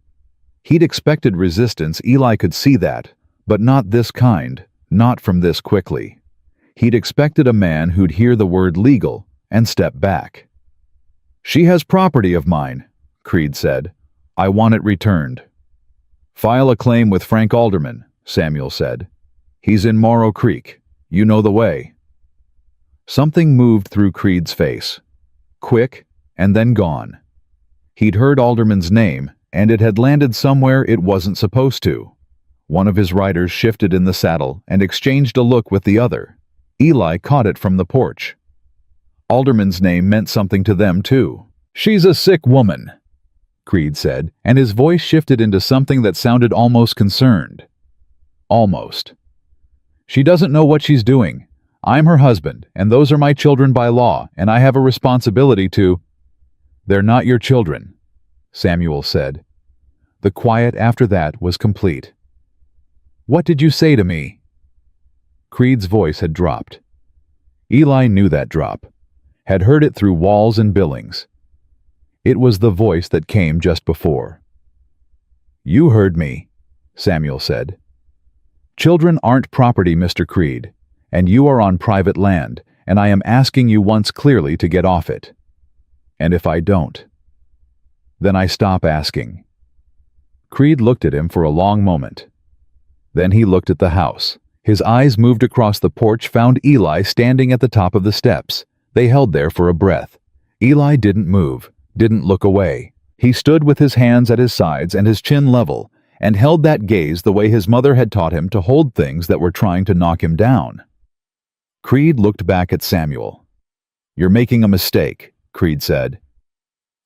He'd expected resistance, Eli could see that, but not this kind, not from this quickly. He'd expected a man who'd hear the word legal and step back. She has property of mine, Creed said. I want it returned. File a claim with Frank Alderman, Samuel said. He's in Morrow Creek. You know the way. Something moved through Creed's face. Quick, and then gone. He'd heard Alderman's name, and it had landed somewhere it wasn't supposed to. One of his riders shifted in the saddle and exchanged a look with the other. Eli caught it from the porch. Alderman's name meant something to them, too. She's a sick woman, Creed said, and his voice shifted into something that sounded almost concerned. Almost. She doesn't know what she's doing. I'm her husband, and those are my children by law, and I have a responsibility to— They're not your children, Samuel said. The quiet after that was complete. What did you say to me? Creed's voice had dropped. Eli knew that drop, had heard it through walls and billings. It was the voice that came just before. You heard me, Samuel said. Children aren't property, Mr. Creed, and you are on private land, and I am asking you once clearly to get off it. And if I don't, then I stop asking. Creed looked at him for a long moment. Then he looked at the house. His eyes moved across the porch, found Eli standing at the top of the steps. They held there for a breath. Eli didn't move, didn't look away. He stood with his hands at his sides and his chin level, and held that gaze the way his mother had taught him to hold things that were trying to knock him down. Creed looked back at Samuel. You're making a mistake, Creed said.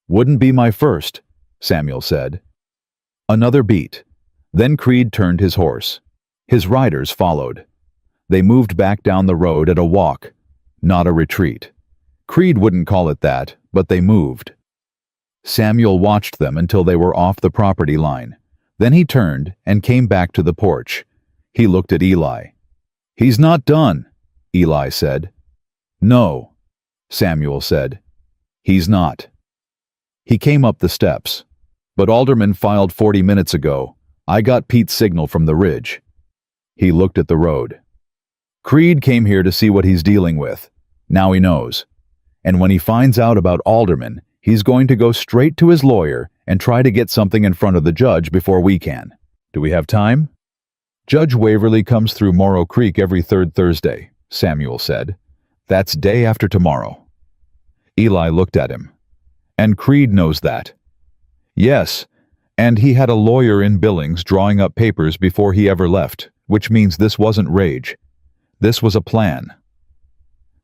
Wouldn't be my first, Samuel said. Another beat. Then Creed turned his horse. His riders followed. They moved back down the road at a walk, not a retreat. Creed wouldn't call it that, but they moved. Samuel watched them until they were off the property line. Then he turned and came back to the porch. He looked at Eli. He's not done, Eli said. No, Samuel said. He's not. He came up the steps. But Alderman filed 40 minutes ago. I got Pete's signal from the ridge. He looked at the road. Creed came here to see what he's dealing with. Now he knows. And when he finds out about Alderman, he's going to go straight to his lawyer and try to get something in front of the judge before we can. Do we have time? Judge Waverly comes through Morrow Creek every third Thursday, Samuel said. That's day after tomorrow. Eli looked at him. And Creed knows that. Yes, and he had a lawyer in Billings drawing up papers before he ever left, which means this wasn't rage. This was a plan.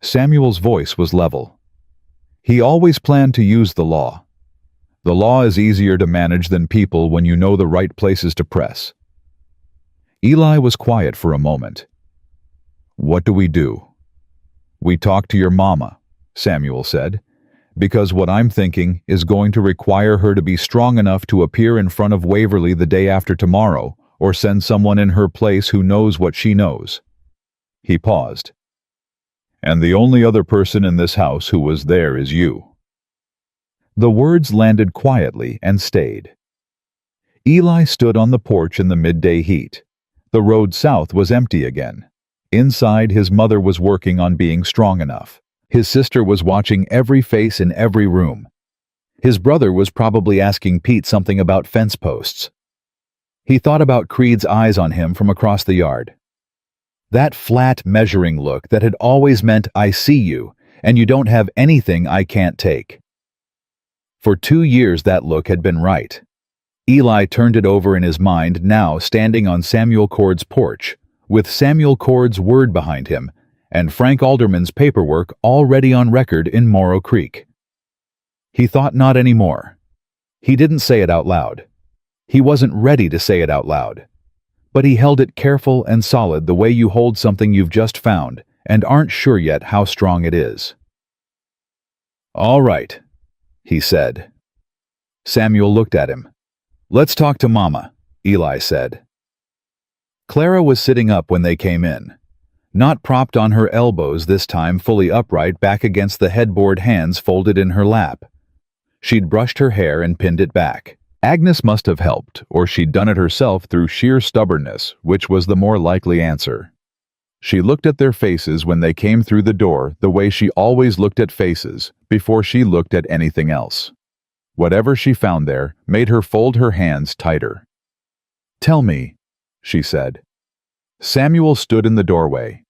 Samuel's voice was level. He always planned to use the law. The law is easier to manage than people when you know the right places to press. Eli was quiet for a moment. What do we do? We talk to your mama, Samuel said, because what I'm thinking is going to require her to be strong enough to appear in front of Waverly the day after tomorrow, or send someone in her place who knows what she knows. He paused. And the only other person in this house who was there is you. The words landed quietly and stayed. Eli stood on the porch in the midday heat. The road south was empty again. Inside, his mother was working on being strong enough. His sister was watching every face in every room. His brother was probably asking Pete something about fence posts. He thought about Creed's eyes on him from across the yard. That flat measuring look that had always meant I see you, and you don't have anything I can't take. For 2 years that look had been right. Eli turned it over in his mind now standing on Samuel Cord's porch, with Samuel Cord's word behind him, and Frank Alderman's paperwork already on record in Morrow Creek. He thought not anymore. He didn't say it out loud. He wasn't ready to say it out loud. But he held it careful and solid the way you hold something you've just found and aren't sure yet how strong it is. All right, he said. Samuel looked at him. Let's talk to Mama, Eli said. Clara was sitting up when they came in. Not propped on her elbows this time, fully upright back against the headboard, hands folded in her lap. She'd brushed her hair and pinned it back. Agnes must have helped, or she'd done it herself through sheer stubbornness, which was the more likely answer. She looked at their faces when they came through the door the way she always looked at faces before she looked at anything else. Whatever she found there made her fold her hands tighter. "Tell me," she said. Samuel stood in the doorway.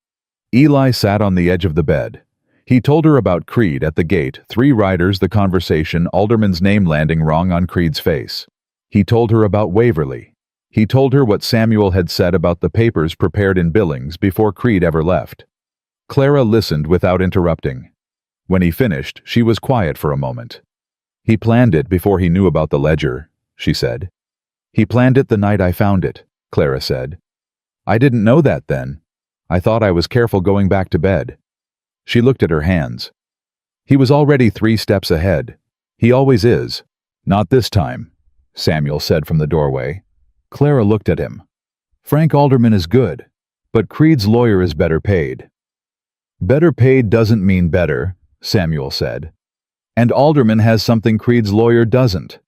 Eli sat on the edge of the bed. He told her about Creed at the gate, 3 riders, the conversation, Alderman's name landing wrong on Creed's face. He told her about Waverly. He told her what Samuel had said about the papers prepared in Billings before Creed ever left. Clara listened without interrupting. When he finished, she was quiet for a moment. "He planned it before he knew about the ledger," she said. "He planned it the night I found it," Clara said. "I didn't know that then. I thought I was careful going back to bed." She looked at her hands. "He was already 3 steps ahead. He always is." "Not this time," Samuel said from the doorway. Clara looked at him. "Frank Alderman is good, but Creed's lawyer is better paid." "Better paid doesn't mean better," Samuel said. "And Alderman has something Creed's lawyer doesn't."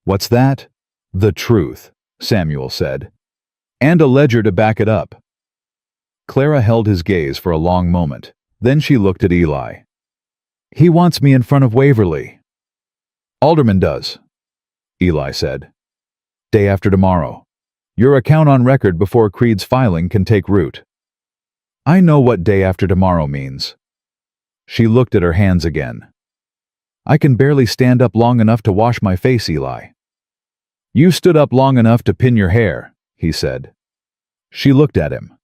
"What's that?" "The truth," Samuel said. "And a ledger to back it up." Clara held his gaze for a long moment. Then she looked at Eli. "He wants me in front of Waverly." "Alderman does," Eli said. "Day after tomorrow. Your account on record before Creed's filing can take root." "I know what day after tomorrow means." She looked at her hands again. "I can barely stand up long enough to wash my face, Eli." "You stood up long enough to pin your hair," he said. She looked at him.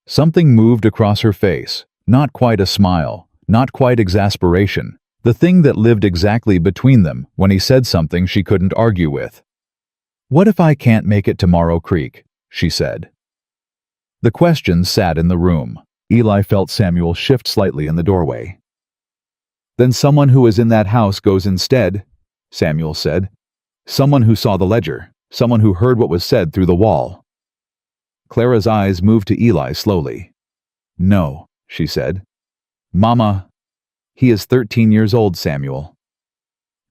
Something moved across her face, not quite a smile, not quite exasperation, the thing that lived exactly between them when he said something she couldn't argue with. "What if I can't make it to Morrow Creek?" she said. The question sat in the room. Eli felt Samuel shift slightly in the doorway. "Then someone who was in that house goes instead," Samuel said. "Someone who saw the ledger, someone who heard what was said through the wall." Clara's eyes moved to Eli slowly. "No," she said. "Mama, he is 13 years old, Samuel."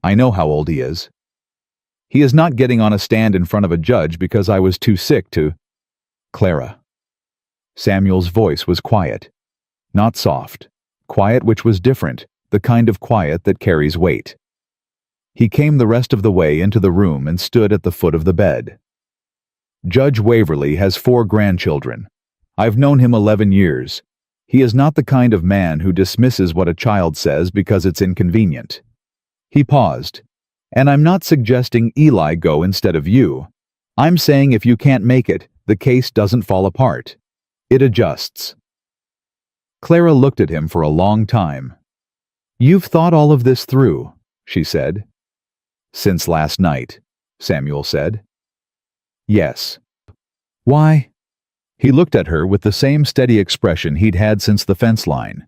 "I know how old he is." "He is not getting on a stand in front of a judge because I was too sick to—" "Clara." Samuel's voice was quiet. Not soft. Quiet which was different, the kind of quiet that carries weight. He came the rest of the way into the room and stood at the foot of the bed. "Judge Waverly has 4 grandchildren. I've known him 11 years. He is not the kind of man who dismisses what a child says because it's inconvenient." He paused. "And I'm not suggesting Eli go instead of you. I'm saying if you can't make it, the case doesn't fall apart. It adjusts." Clara looked at him for a long time. "You've thought all of this through," she said. "Since last night," Samuel said. "Yes." "Why?" He looked at her with the same steady expression he'd had since the fence line.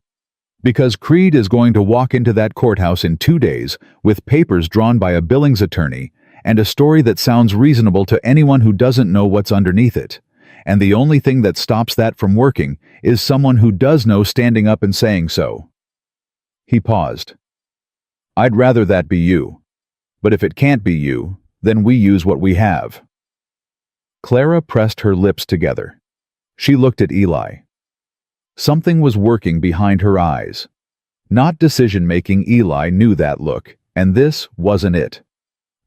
"Because Creed is going to walk into that courthouse in 2 days with papers drawn by a Billings attorney and a story that sounds reasonable to anyone who doesn't know what's underneath it. And the only thing that stops that from working is someone who does know standing up and saying so." He paused. "I'd rather that be you. But if it can't be you, then we use what we have." Clara pressed her lips together. She looked at Eli. Something was working behind her eyes. Not decision-making. Eli knew that look, and this wasn't it.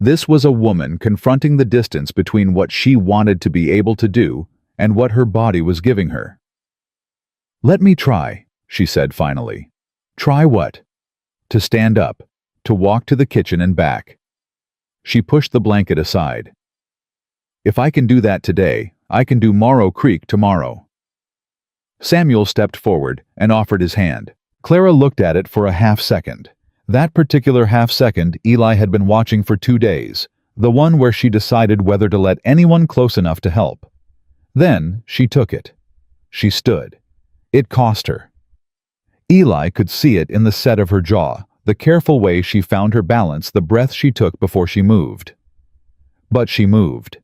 This was a woman confronting the distance between what she wanted to be able to do and what her body was giving her. "Let me try," she said finally. "Try what?" "To stand up, to walk to the kitchen and back." She pushed the blanket aside. "If I can do that today, I can do Morrow Creek tomorrow." Samuel stepped forward and offered his hand. Clara looked at it for a half-second. That particular half-second Eli had been watching for 2 days, the one where she decided whether to let anyone close enough to help. Then she took it. She stood. It cost her. Eli could see it in the set of her jaw, the careful way she found her balance, the breath she took before she moved. But she moved.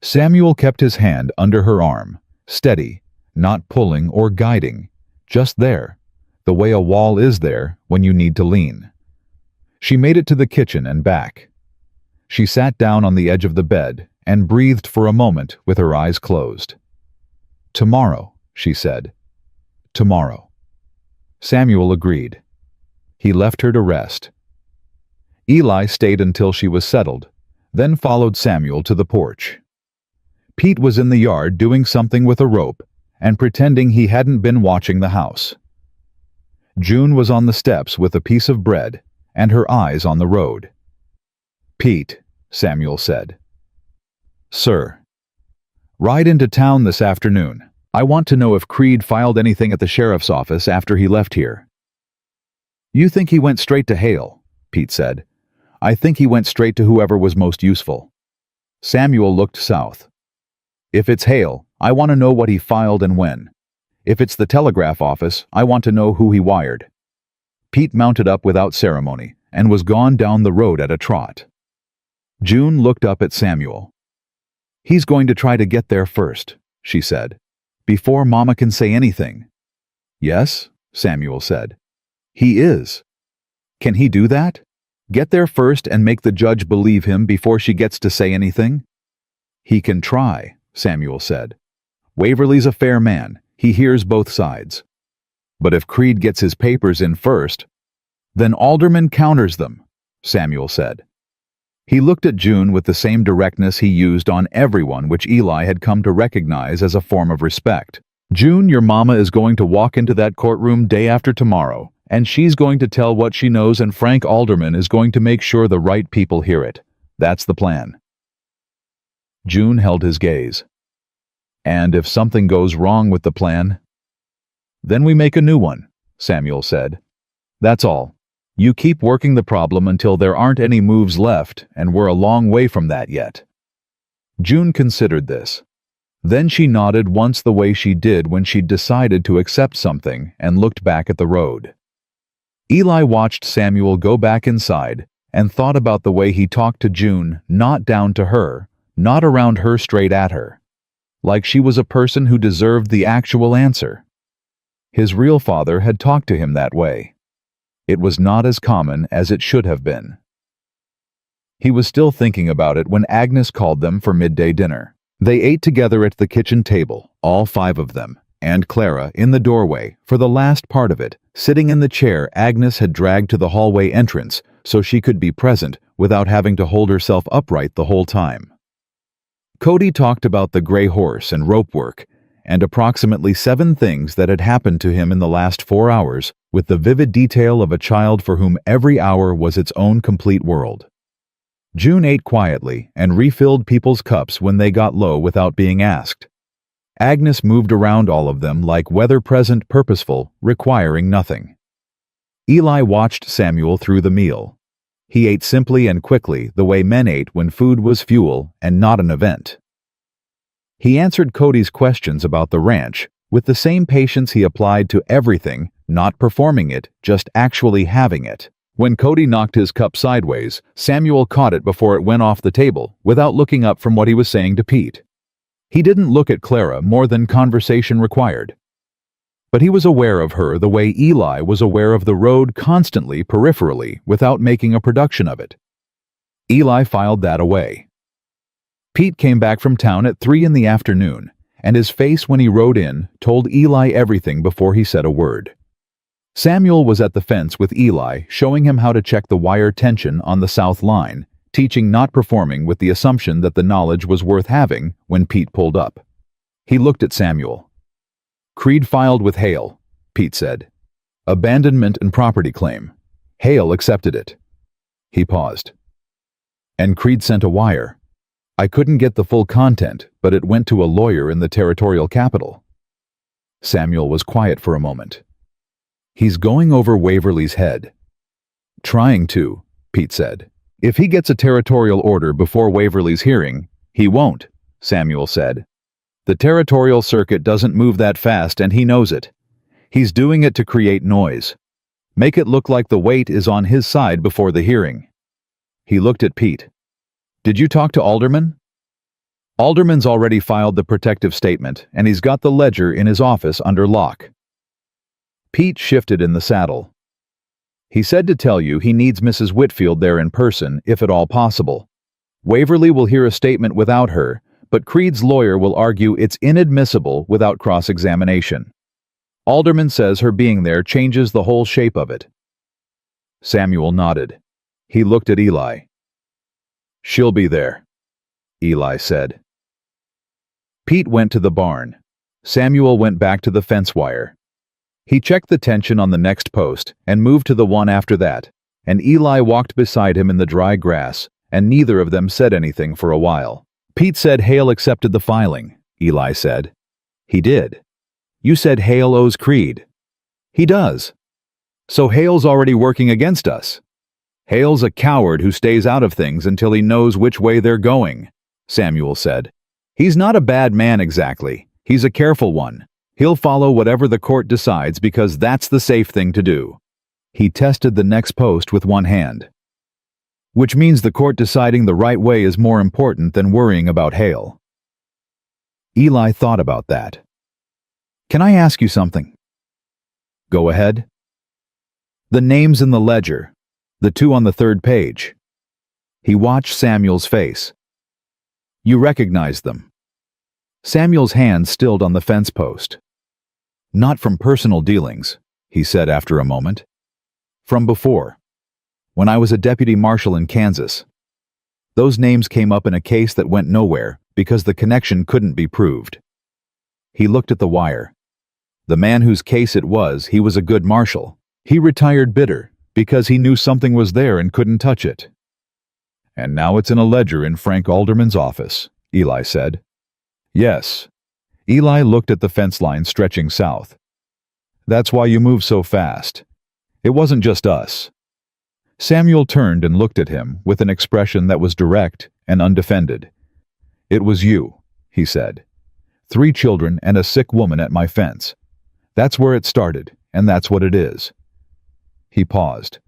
Samuel kept his hand under her arm, steady, not pulling or guiding, just there, the way a wall is there when you need to lean. She made it to the kitchen and back. She sat down on the edge of the bed and breathed for a moment with her eyes closed. "Tomorrow," she said. Tomorrow. Samuel agreed. He left her to rest. Eli stayed until she was settled, then followed Samuel to the porch. Pete was in the yard doing something with a rope and pretending he hadn't been watching the house. June was on the steps with a piece of bread and her eyes on the road. "Pete," Samuel said. "Sir." "Ride into town this afternoon. I want to know if Creed filed anything at the sheriff's office after he left here." "You think he went straight to Hale," Pete said. "I think he went straight to whoever was most useful." Samuel looked south. "If it's Hale, I want to know what he filed and when. If it's the telegraph office, I want to know who he wired." Pete mounted up without ceremony and was gone down the road at a trot. June looked up at Samuel. "He's going to try to get there first," she said, "before Mama can say anything." "Yes," Samuel said. "He is. Can he do that? Get there first and make the judge believe him before she gets to say anything?" "He can try," Samuel said. "Waverly's a fair man. He hears both sides. But if Creed gets his papers in first, then Alderman counters them," Samuel said. He looked at June with the same directness he used on everyone, which Eli had come to recognize as a form of respect. "June, your mama is going to walk into that courtroom day after tomorrow, and she's going to tell what she knows, and Frank Alderman is going to make sure the right people hear it. That's the plan." June held his gaze. "And if something goes wrong with the plan?" "Then we make a new one," Samuel said. "That's all. You keep working the problem until there aren't any moves left, and we're a long way from that yet." June considered this. Then she nodded once the way she did when she'd decided to accept something and looked back at the road. Eli watched Samuel go back inside and thought about the way he talked to June, not down to her, not around her, straight at her. Like she was a person who deserved the actual answer. His real father had talked to him that way. It was not as common as it should have been. He was still thinking about it when Agnes called them for midday dinner. They ate together at the kitchen table, all five of them, and Clara in the doorway for the last part of it, sitting in the chair Agnes had dragged to the hallway entrance so she could be present without having to hold herself upright the whole time. Cody talked about the gray horse and rope work, and approximately 7 things that had happened to him in the last 4 hours, with the vivid detail of a child for whom every hour was its own complete world. June ate quietly and refilled people's cups when they got low without being asked. Agnes moved around all of them like weather present, purposeful, requiring nothing. Eli watched Samuel through the meal. He ate simply and quickly, the way men ate when food was fuel and not an event. He answered Cody's questions about the ranch with the same patience he applied to everything, not performing it, just actually having it. When Cody knocked his cup sideways, Samuel caught it before it went off the table, without looking up from what he was saying to Pete. He didn't look at Clara more than conversation required. But he was aware of her the way Eli was aware of the road, constantly, peripherally, without making a production of it. Eli filed that away. Pete came back from town at 3 in the afternoon, and his face when he rode in told Eli everything before he said a word. Samuel was at the fence with Eli, showing him how to check the wire tension on the south line, teaching, not performing, with the assumption that the knowledge was worth having when Pete pulled up. He looked at Samuel. "Creed filed with Hale," Pete said. "Abandonment and property claim. Hale accepted it." He paused. "And Creed sent a wire. I couldn't get the full content, but it went to a lawyer in the territorial capital." Samuel was quiet for a moment. "He's going over Waverly's head." "Trying to," Pete said. "If he gets a territorial order before Waverly's hearing," "He won't," Samuel said. "The territorial circuit doesn't move that fast, and he knows it. He's doing it to create noise. Make it look like the weight is on his side before the hearing." He looked at Pete. "Did you talk to Alderman?" "Alderman's already filed the protective statement, and he's got the ledger in his office under lock." Pete shifted in the saddle. "He said to tell you he needs Mrs. Whitfield there in person, if at all possible. Waverly will hear a statement without her, but Creed's lawyer will argue it's inadmissible without cross-examination. Alderman says her being there changes the whole shape of it. Samuel nodded. He looked at Eli. She'll be there, Eli said. Pete went to the barn. Samuel went back to the fence wire. He checked the tension on the next post and moved to the one after that, and Eli walked beside him in the dry grass, and neither of them said anything for a while. Pete said Hale accepted the filing, Eli said. He did. You said Hale owes Creed. He does. So Hale's already working against us. Hale's a coward who stays out of things until he knows which way they're going, Samuel said. He's not a bad man exactly. He's a careful one. He'll follow whatever the court decides because that's the safe thing to do. He tested the next post with one hand. Which means the court deciding the right way is more important than worrying about Hale. Eli thought about that. Can I ask you something? Go ahead. The names in the ledger, the two on the third page. He watched Samuel's face. You recognized them. Samuel's hand stilled on the fence post. Not from personal dealings, he said after a moment. From before. When I was a deputy marshal in Kansas. Those names came up in a case that went nowhere because the connection couldn't be proved. He looked at the wire. The man whose case it was, he was a good marshal. He retired bitter because he knew something was there and couldn't touch it. And now it's in a ledger in Frank Alderman's office, Eli said. Yes. Eli looked at the fence line stretching south. That's why you moved so fast. It wasn't just us. Samuel turned and looked at him with an expression that was direct and undefended. It was you, he said. 3 children and a sick woman at my fence. That's where it started, and that's what it is. He paused.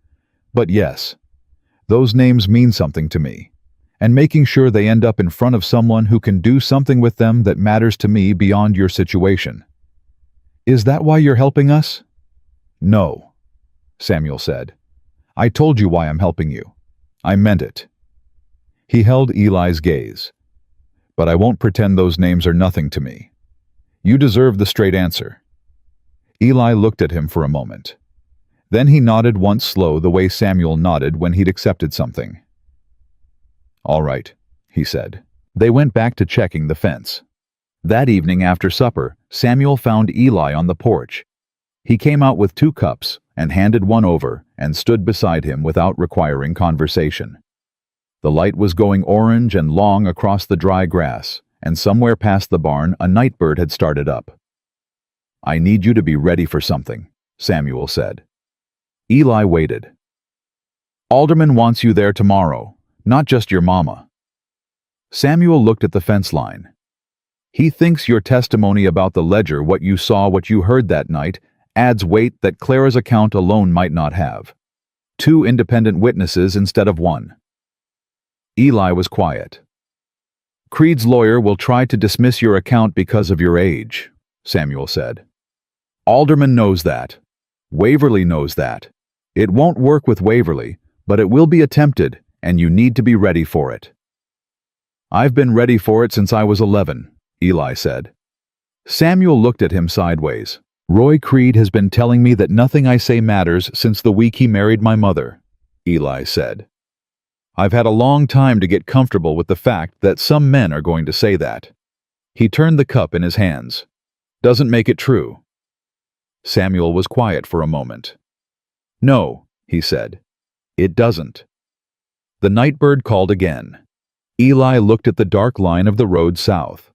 But yes, those names mean something to me, and making sure they end up in front of someone who can do something with them that matters to me beyond your situation. Is that why you're helping us? No, Samuel said. I told you why I'm helping you. I meant it. He held Eli's gaze. But I won't pretend those names are nothing to me. You deserve the straight answer. Eli looked at him for a moment. Then he nodded once slow the way Samuel nodded when he'd accepted something. All right, he said. They went back to checking the fence. That evening after supper, Samuel found Eli on the porch. He came out with 2 cups and handed one over and stood beside him without requiring conversation. The light was going orange and long across the dry grass, and somewhere past the barn a night bird had started up. I need you to be ready for something, Samuel said. Eli waited. Alderman wants you there tomorrow, not just your mama. Samuel looked at the fence line. He thinks your testimony about the ledger, what you saw, what you heard that night, adds weight that Clara's account alone might not have. 2 independent witnesses instead of 1. Eli was quiet. Creed's lawyer will try to dismiss your account because of your age, Samuel said. Alderman knows that. Waverly knows that. It won't work with Waverly, but it will be attempted, and you need to be ready for it. I've been ready for it since I was 11, Eli said. Samuel looked at him sideways. Roy Creed has been telling me that nothing I say matters since the week he married my mother, Eli said. I've had a long time to get comfortable with the fact that some men are going to say that. He turned the cup in his hands. Doesn't make it true. Samuel was quiet for a moment. No, he said. It doesn't. The night bird called again. Eli looked at the dark line of the road south.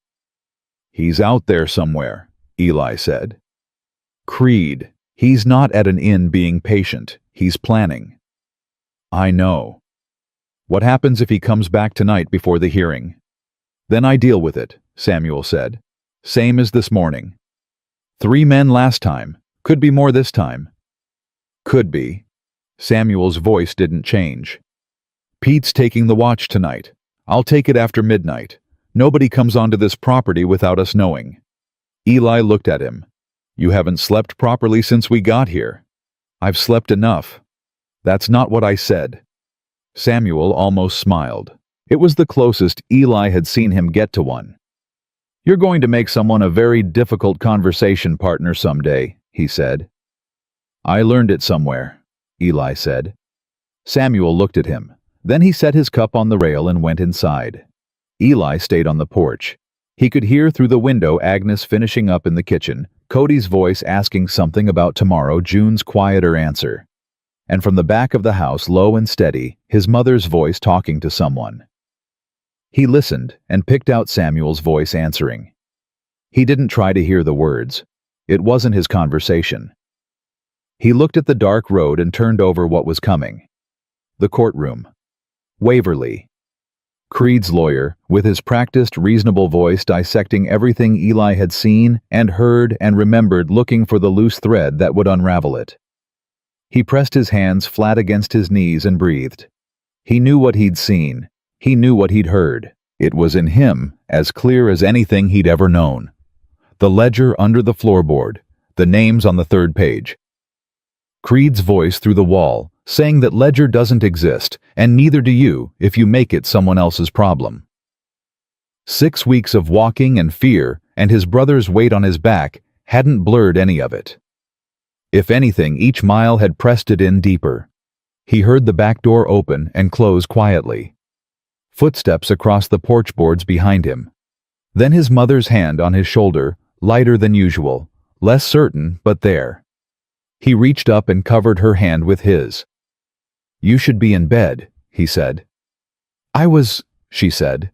He's out there somewhere, Eli said. Creed, he's not at an inn being patient. He's planning. I know. What happens if he comes back tonight before the hearing? Then I deal with it, Samuel said. Same as this morning. 3 men last time. Could be more this time. Could be. Samuel's voice didn't change. Pete's taking the watch tonight. I'll take it after midnight. Nobody comes onto this property without us knowing. Eli looked at him. You haven't slept properly since we got here. I've slept enough. That's not what I said. Samuel almost smiled. It was the closest Eli had seen him get to one. "You're going to make someone a very difficult conversation partner someday," he said. "I learned it somewhere," Eli said. Samuel looked at him. Then he set his cup on the rail and went inside. Eli stayed on the porch. He could hear through the window Agnes finishing up in the kitchen, Cody's voice asking something about tomorrow, June's quieter answer. And from the back of the house, low and steady, his mother's voice talking to someone. He listened and picked out Samuel's voice answering. He didn't try to hear the words. It wasn't his conversation. He looked at the dark road and turned over what was coming. The courtroom. Waverly. Creed's lawyer, with his practiced, reasonable voice dissecting everything Eli had seen and heard and remembered, looking for the loose thread that would unravel it. He pressed his hands flat against his knees and breathed. He knew what he'd seen. He knew what he'd heard. It was in him, as clear as anything he'd ever known. The ledger under the floorboard, the names on the third page. Creed's voice through the wall, saying that ledger doesn't exist, and neither do you if you make it someone else's problem. 6 weeks of walking and fear, and his brother's weight on his back, hadn't blurred any of it. If anything, each mile had pressed it in deeper. He heard the back door open and close quietly. Footsteps across the porch boards behind him. Then his mother's hand on his shoulder, lighter than usual, less certain, but there. He reached up and covered her hand with his. "You should be in bed," he said. She said.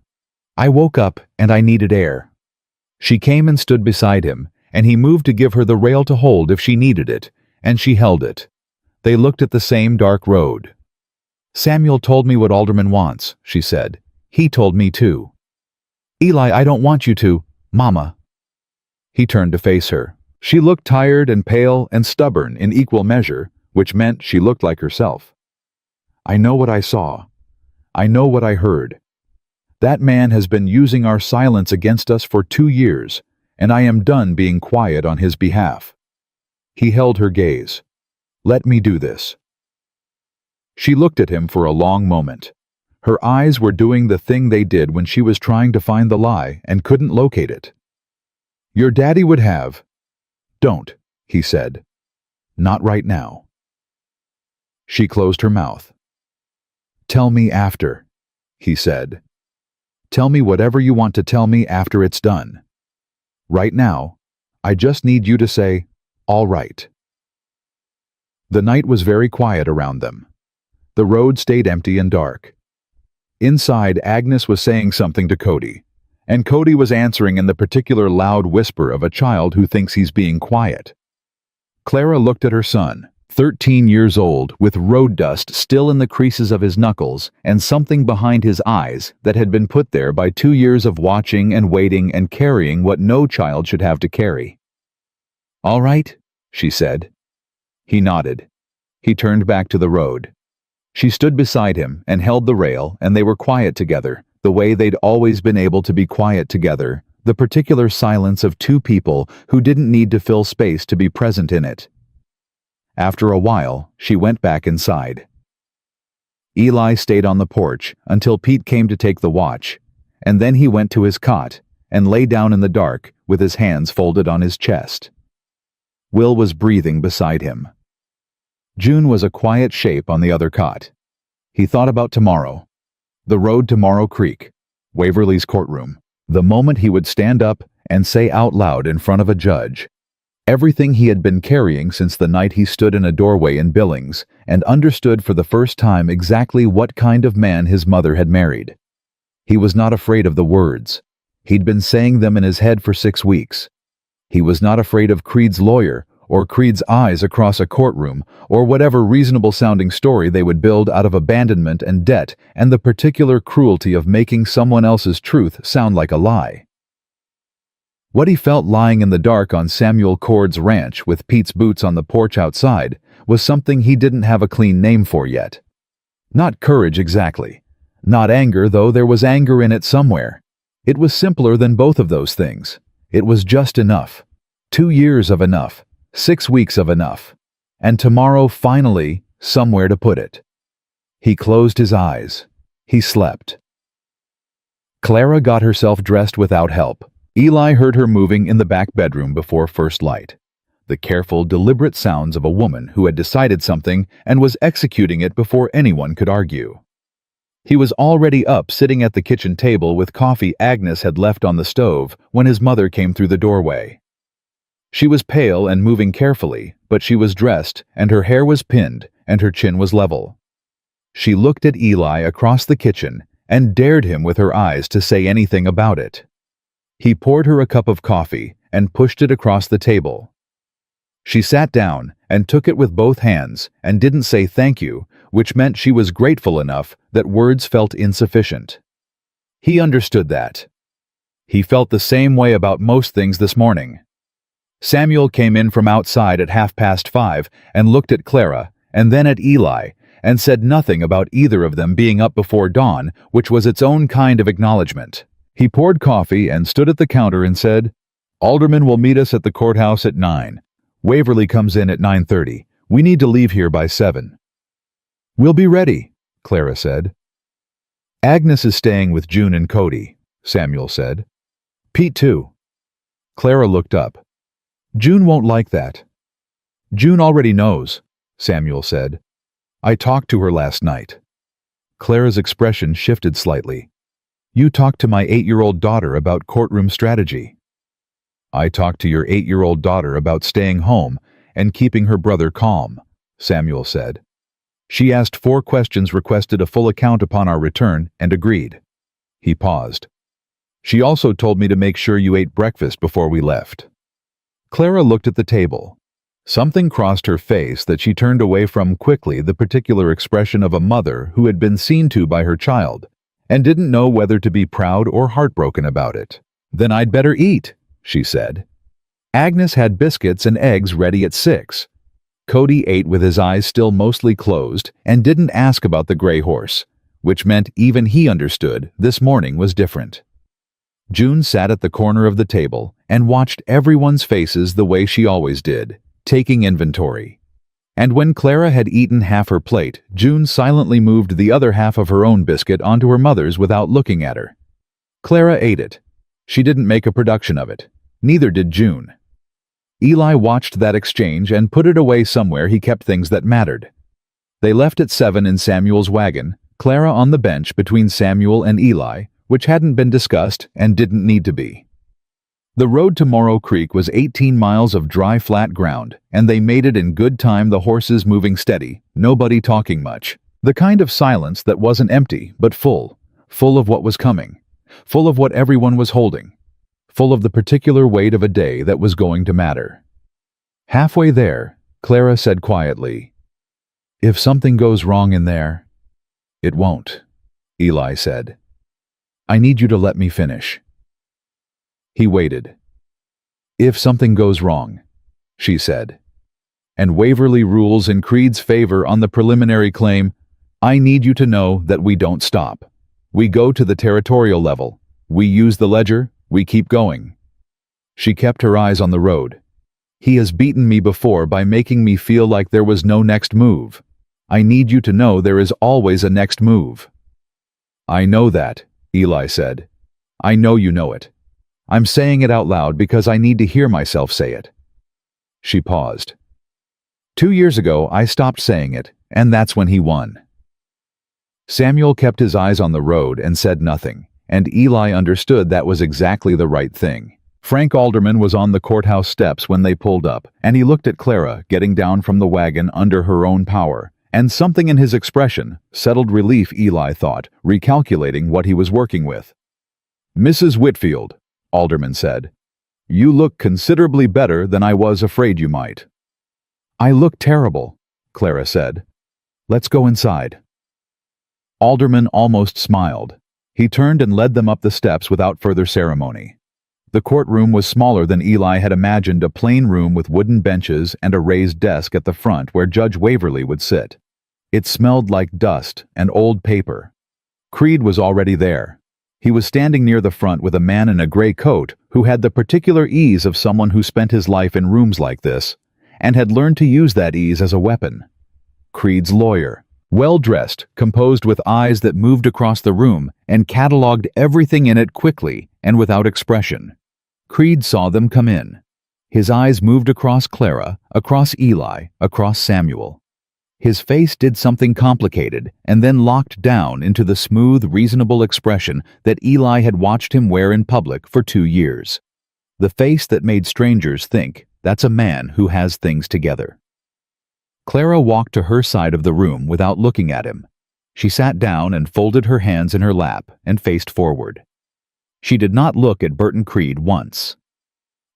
"I woke up and I needed air." She came and stood beside him, and he moved to give her the rail to hold if she needed it, and she held it. They looked at the same dark road. "Samuel told me what Alderman wants," she said. "He told me too." "Eli, I don't want you to, Mama." He turned to face her. She looked tired and pale and stubborn in equal measure, which meant she looked like herself. "I know what I saw. I know what I heard. That man has been using our silence against us for 2 years, and I am done being quiet on his behalf." He held her gaze. "Let me do this." She looked at him for a long moment. Her eyes were doing the thing they did when she was trying to find the lie and couldn't locate it. "Your daddy would have." "Don't," he said. "Not right now." She closed her mouth. "Tell me after," he said. "Tell me whatever you want to tell me after it's done. Right now, I just need you to say, 'All right.'" The night was very quiet around them. The road stayed empty and dark. Inside, Agnes was saying something to Cody, and Cody was answering in the particular loud whisper of a child who thinks he's being quiet. Clara looked at her son, 13 years old, with road dust still in the creases of his knuckles and something behind his eyes that had been put there by 2 years of watching and waiting and carrying what no child should have to carry. "All right," she said. He nodded. He turned back to the road. She stood beside him and held the rail, and they were quiet together, the way they'd always been able to be quiet together, the particular silence of two people who didn't need to fill space to be present in it. After a while, she went back inside. Eli stayed on the porch until Pete came to take the watch, and then he went to his cot and lay down in the dark with his hands folded on his chest. Will was breathing beside him. June was a quiet shape on the other cot. He thought about tomorrow. The road to Morrow Creek, Waverly's courtroom. The moment he would stand up and say out loud in front of a judge everything he had been carrying since the night he stood in a doorway in Billings and understood for the first time exactly what kind of man his mother had married. He was not afraid of the words. He'd been saying them in his head for 6 weeks. He was not afraid of Creed's lawyer or Creed's eyes across a courtroom, or whatever reasonable-sounding story they would build out of abandonment and debt and the particular cruelty of making someone else's truth sound like a lie. What he felt lying in the dark on Samuel Cord's ranch with Pete's boots on the porch outside was something he didn't have a clean name for yet. Not courage exactly. Not anger, though there was anger in it somewhere. It was simpler than both of those things. It was just enough. 2 years of enough. 6 weeks of enough. And tomorrow, finally, somewhere to put it. He closed his eyes. He slept. Clara got herself dressed without help. Eli heard her moving in the back bedroom before first light. The careful, deliberate sounds of a woman who had decided something and was executing it before anyone could argue. He was already up, sitting at the kitchen table with coffee Agnes had left on the stove when his mother came through the doorway. She was pale and moving carefully, but she was dressed, and her hair was pinned, and her chin was level. She looked at Eli across the kitchen and dared him with her eyes to say anything about it. He poured her a cup of coffee and pushed it across the table. She sat down and took it with both hands and didn't say thank you, which meant she was grateful enough that words felt insufficient. He understood that. He felt the same way about most things this morning. Samuel came in from outside at 5:30 and looked at Clara and then at Eli and said nothing about either of them being up before dawn, which was its own kind of acknowledgement. He poured coffee and stood at the counter and said, "Alderman will meet us at the courthouse at 9. Waverly comes in at 9:30. We need to leave here by 7. "We'll be ready," Clara said. "Agnes is staying with June and Cody," Samuel said. "Pete too." Clara looked up. "June won't like that." "June already knows," Samuel said. "I talked to her last night." Clara's expression shifted slightly. "You talked to my 8-year-old daughter about courtroom strategy." "I talked to your 8-year-old daughter about staying home and keeping her brother calm," Samuel said. "She asked 4 questions, requested a full account upon our return, and agreed." He paused. "She also told me to make sure you ate breakfast before we left." Clara looked at the table. Something crossed her face that she turned away from quickly, the particular expression of a mother who had been seen to by her child and didn't know whether to be proud or heartbroken about it. "Then I'd better eat," she said. Agnes had biscuits and eggs ready at 6. Cody ate with his eyes still mostly closed and didn't ask about the gray horse, which meant even he understood this morning was different. June sat at the corner of the table and watched everyone's faces the way she always did, taking inventory. And when Clara had eaten half her plate, June silently moved the other half of her own biscuit onto her mother's without looking at her. Clara ate it. She didn't make a production of it. Neither did June. Eli watched that exchange and put it away somewhere he kept things that mattered. They left at 7 in Samuel's wagon, Clara on the bench between Samuel and Eli, which hadn't been discussed and didn't need to be. The road to Morrow Creek was 18 miles of dry, flat ground, and they made it in good time, the horses moving steady, nobody talking much. The kind of silence that wasn't empty, but full of what was coming, full of what everyone was holding, full of the particular weight of a day that was going to matter. Halfway there, Clara said quietly, "If something goes wrong in there—" "It won't," Eli said. "I need you to let me finish." He waited. "If something goes wrong," she said, "and Waverly rules in Creed's favor on the preliminary claim, I need you to know that we don't stop. We go to the territorial level. We use the ledger. We keep going." She kept her eyes on the road. "He has beaten me before by making me feel like there was no next move. I need you to know there is always a next move." "I know that," Eli said. "I know you know it. I'm saying it out loud because I need to hear myself say it." She paused. "2 years ago, I stopped saying it, and that's when he won." Samuel kept his eyes on the road and said nothing, and Eli understood that was exactly the right thing. Frank Alderman was on the courthouse steps when they pulled up, and he looked at Clara getting down from the wagon under her own power, and something in his expression settled relief, Eli thought, recalculating what he was working with. "Mrs. Whitfield," Alderman said, "you look considerably better than I was afraid you might." "I look terrible," Clara said. "Let's go inside." Alderman almost smiled. He turned and led them up the steps without further ceremony. The courtroom was smaller than Eli had imagined, a plain room with wooden benches and a raised desk at the front where Judge Waverly would sit. It smelled like dust and old paper. Creed was already there. He was standing near the front with a man in a gray coat who had the particular ease of someone who spent his life in rooms like this and had learned to use that ease as a weapon. Creed's lawyer, well-dressed, composed with eyes that moved across the room and cataloged everything in it quickly and without expression. Creed saw them come in. His eyes moved across Clara, across Eli, across Samuel. His face did something complicated and then locked down into the smooth, reasonable expression that Eli had watched him wear in public for 2 years. The face that made strangers think, that's a man who has things together. Clara walked to her side of the room without looking at him. She sat down and folded her hands in her lap and faced forward. She did not look at Burton Creed once.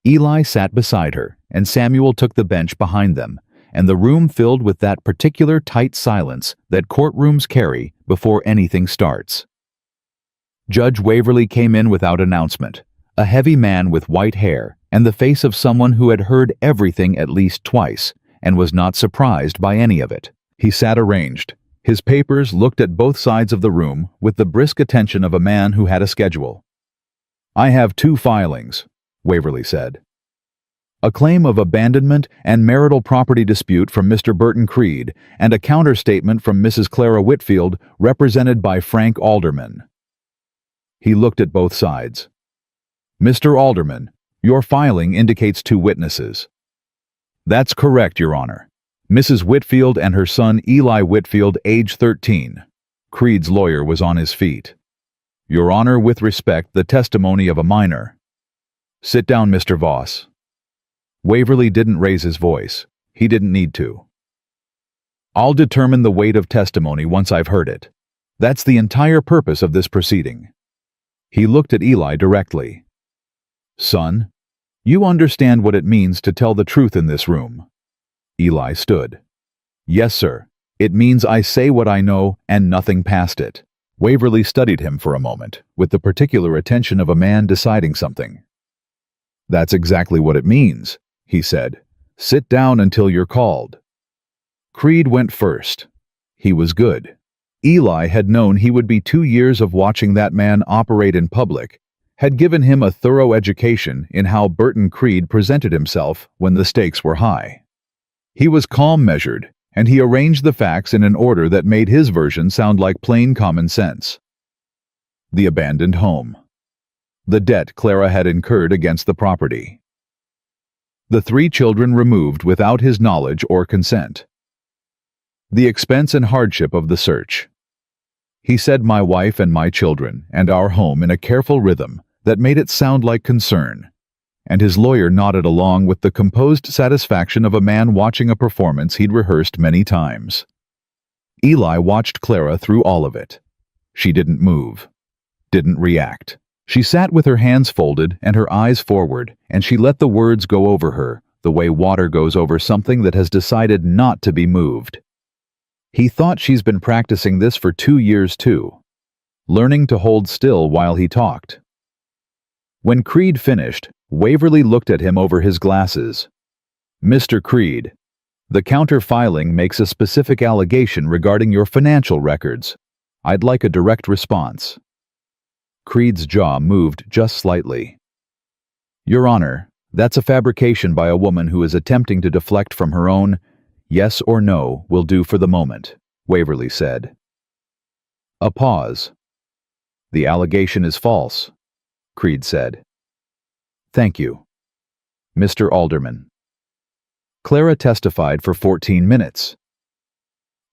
Eli sat beside her, and Samuel took the bench behind them, and the room filled with that particular tight silence that courtrooms carry before anything starts. Judge Waverly came in without announcement, a heavy man with white hair and the face of someone who had heard everything at least twice and was not surprised by any of it. He sat arranged. His papers looked at both sides of the room with the brisk attention of a man who had a schedule. "I have 2 filings," Waverly said. A claim of abandonment and marital property dispute from Mr. Burton Creed and a counterstatement from Mrs. Clara Whitfield represented by Frank Alderman. He looked at both sides. "Mr. Alderman, your filing indicates 2 witnesses." "That's correct, Your Honor. Mrs. Whitfield and her son Eli Whitfield, age 13. Creed's lawyer was on his feet. "Your Honor, with respect, the testimony of a minor." "Sit down, Mr. Voss." Waverly didn't raise his voice. He didn't need to. "I'll determine the weight of testimony once I've heard it. That's the entire purpose of this proceeding." He looked at Eli directly. "Son, you understand what it means to tell the truth in this room?" Eli stood. "Yes, sir. It means I say what I know and nothing past it." Waverly studied him for a moment, with the particular attention of a man deciding something. "That's exactly what it means," he said. "Sit down until you're called." Creed went first. He was good. Eli had known he would be 2 years of watching that man operate in public, had given him a thorough education in how Burton Creed presented himself when the stakes were high. He was calm measured, and he arranged the facts in an order that made his version sound like plain common sense. The abandoned home. The debt Clara had incurred against the property. The 3 children removed without his knowledge or consent. The expense and hardship of the search. He said my wife and my children and our home in a careful rhythm that made it sound like concern, and his lawyer nodded along with the composed satisfaction of a man watching a performance he'd rehearsed many times. Eli watched Clara through all of it. She didn't move, didn't react. She sat with her hands folded and her eyes forward, and she let the words go over her, the way water goes over something that has decided not to be moved. He thought she's been practicing this for 2 years too, learning to hold still while he talked. When Creed finished, Waverly looked at him over his glasses. "Mr. Creed, the counter-filing makes a specific allegation regarding your financial records. I'd like a direct response." Creed's jaw moved just slightly. "Your Honor, that's a fabrication by a woman who is attempting to deflect from her own. Yes or no will do for the moment," Waverly said. A pause. "The allegation is false," Creed said. "Thank you. Mr. Alderman." Clara testified for 14 minutes.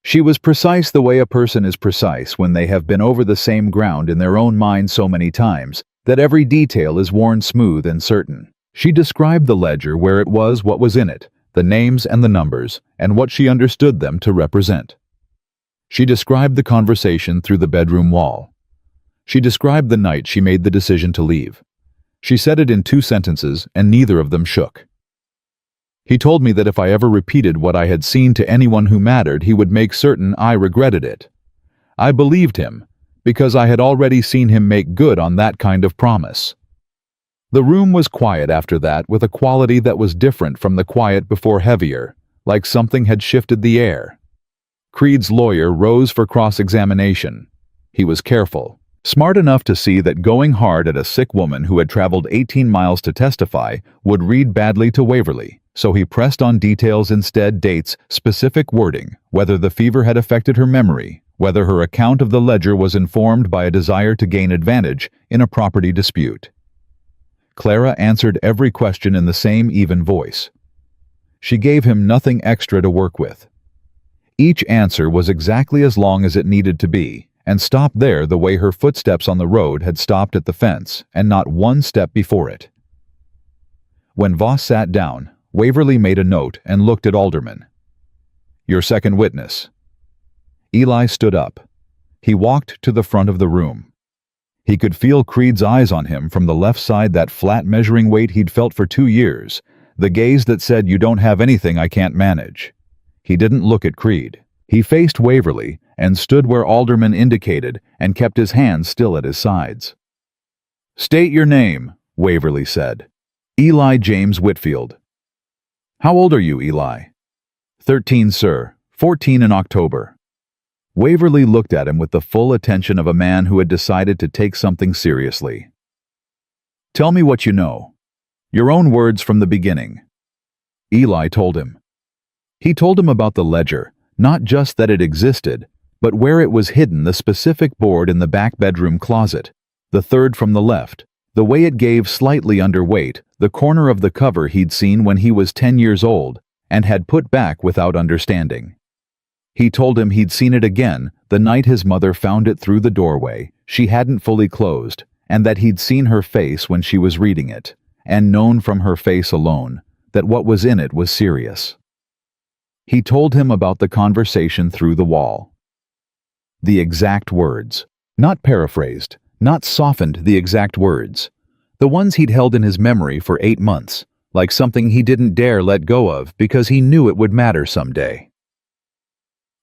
She was precise the way a person is precise when they have been over the same ground in their own mind so many times that every detail is worn smooth and certain. She described the ledger where it was, what was in it, the names and the numbers, and what she understood them to represent. She described the conversation through the bedroom wall. She described the night she made the decision to leave. She said it in 2 sentences, and neither of them shook. "He told me that if I ever repeated what I had seen to anyone who mattered, he would make certain I regretted it. I believed him, because I had already seen him make good on that kind of promise." The room was quiet after that, with a quality that was different from the quiet before, heavier, like something had shifted the air. Creed's lawyer rose for cross-examination. He was careful, smart enough to see that going hard at a sick woman who had traveled 18 miles to testify would read badly to Waverly, so he pressed on details instead, dates, specific wording, whether the fever had affected her memory, whether her account of the ledger was informed by a desire to gain advantage in a property dispute. Clara answered every question in the same even voice. She gave him nothing extra to work with. Each answer was exactly as long as it needed to be, and stopped there the way her footsteps on the road had stopped at the fence, and not one step before it. When Voss sat down, Waverly made a note and looked at Alderman. "Your second witness." Eli stood up. He walked to the front of the room. He could feel Creed's eyes on him from the left side, that flat measuring weight he'd felt for 2 years, the gaze that said, "You don't have anything I can't manage." He didn't look at Creed. He faced Waverly and stood where Alderman indicated and kept his hands still at his sides. "State your name," Waverly said. "Eli James Whitfield." "How old are you, Eli?" 13, sir. 14 in October." Waverly looked at him with the full attention of a man who had decided to take something seriously. "Tell me what you know. Your own words from the beginning." Eli told him. He told him about the ledger, not just that it existed, but where it was hidden, the specific board in the back bedroom closet, the third from the left, the way it gave slightly underweight, the corner of the cover he'd seen when he was 10 years old and had put back without understanding. He told him he'd seen it again the night his mother found it through the doorway she hadn't fully closed, and that he'd seen her face when she was reading it, and known from her face alone that what was in it was serious. He told him about the conversation through the wall. The exact words, not paraphrased, not softened, the exact words. The ones he'd held in his memory for 8 months, like something he didn't dare let go of because he knew it would matter someday.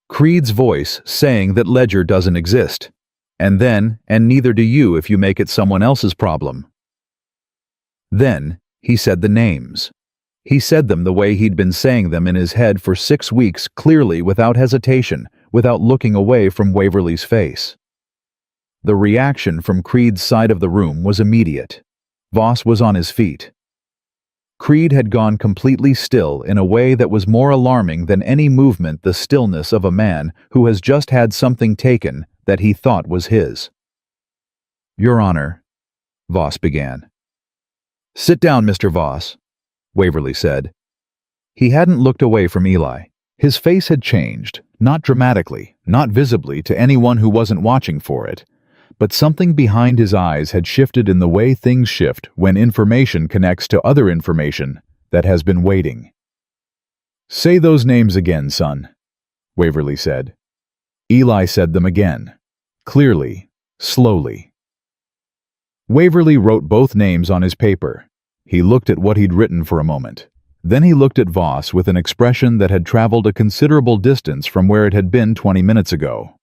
Creed's voice saying that ledger doesn't exist, and neither do you if you make it someone else's problem. Then he said the names. He said them the way he'd been saying them in his head for 6 weeks, clearly, without hesitation, without looking away from Waverly's face. The reaction from Creed's side of the room was immediate. Voss was on his feet. Creed had gone completely still in a way that was more alarming than any movement, the stillness of a man who has just had something taken that he thought was his. "Your Honor," Voss began. "Sit down, Mr. Voss," Waverly said. He hadn't looked away from Eli. His face had changed, not dramatically, not visibly to anyone who wasn't watching for it, but something behind his eyes had shifted in the way things shift when information connects to other information that has been waiting. "Say those names again, son," Waverly said. Eli said them again, clearly, slowly. Waverly wrote both names on his paper. He looked at what he'd written for a moment. Then he looked at Voss with an expression that had traveled a considerable distance from where it had been 20 minutes ago.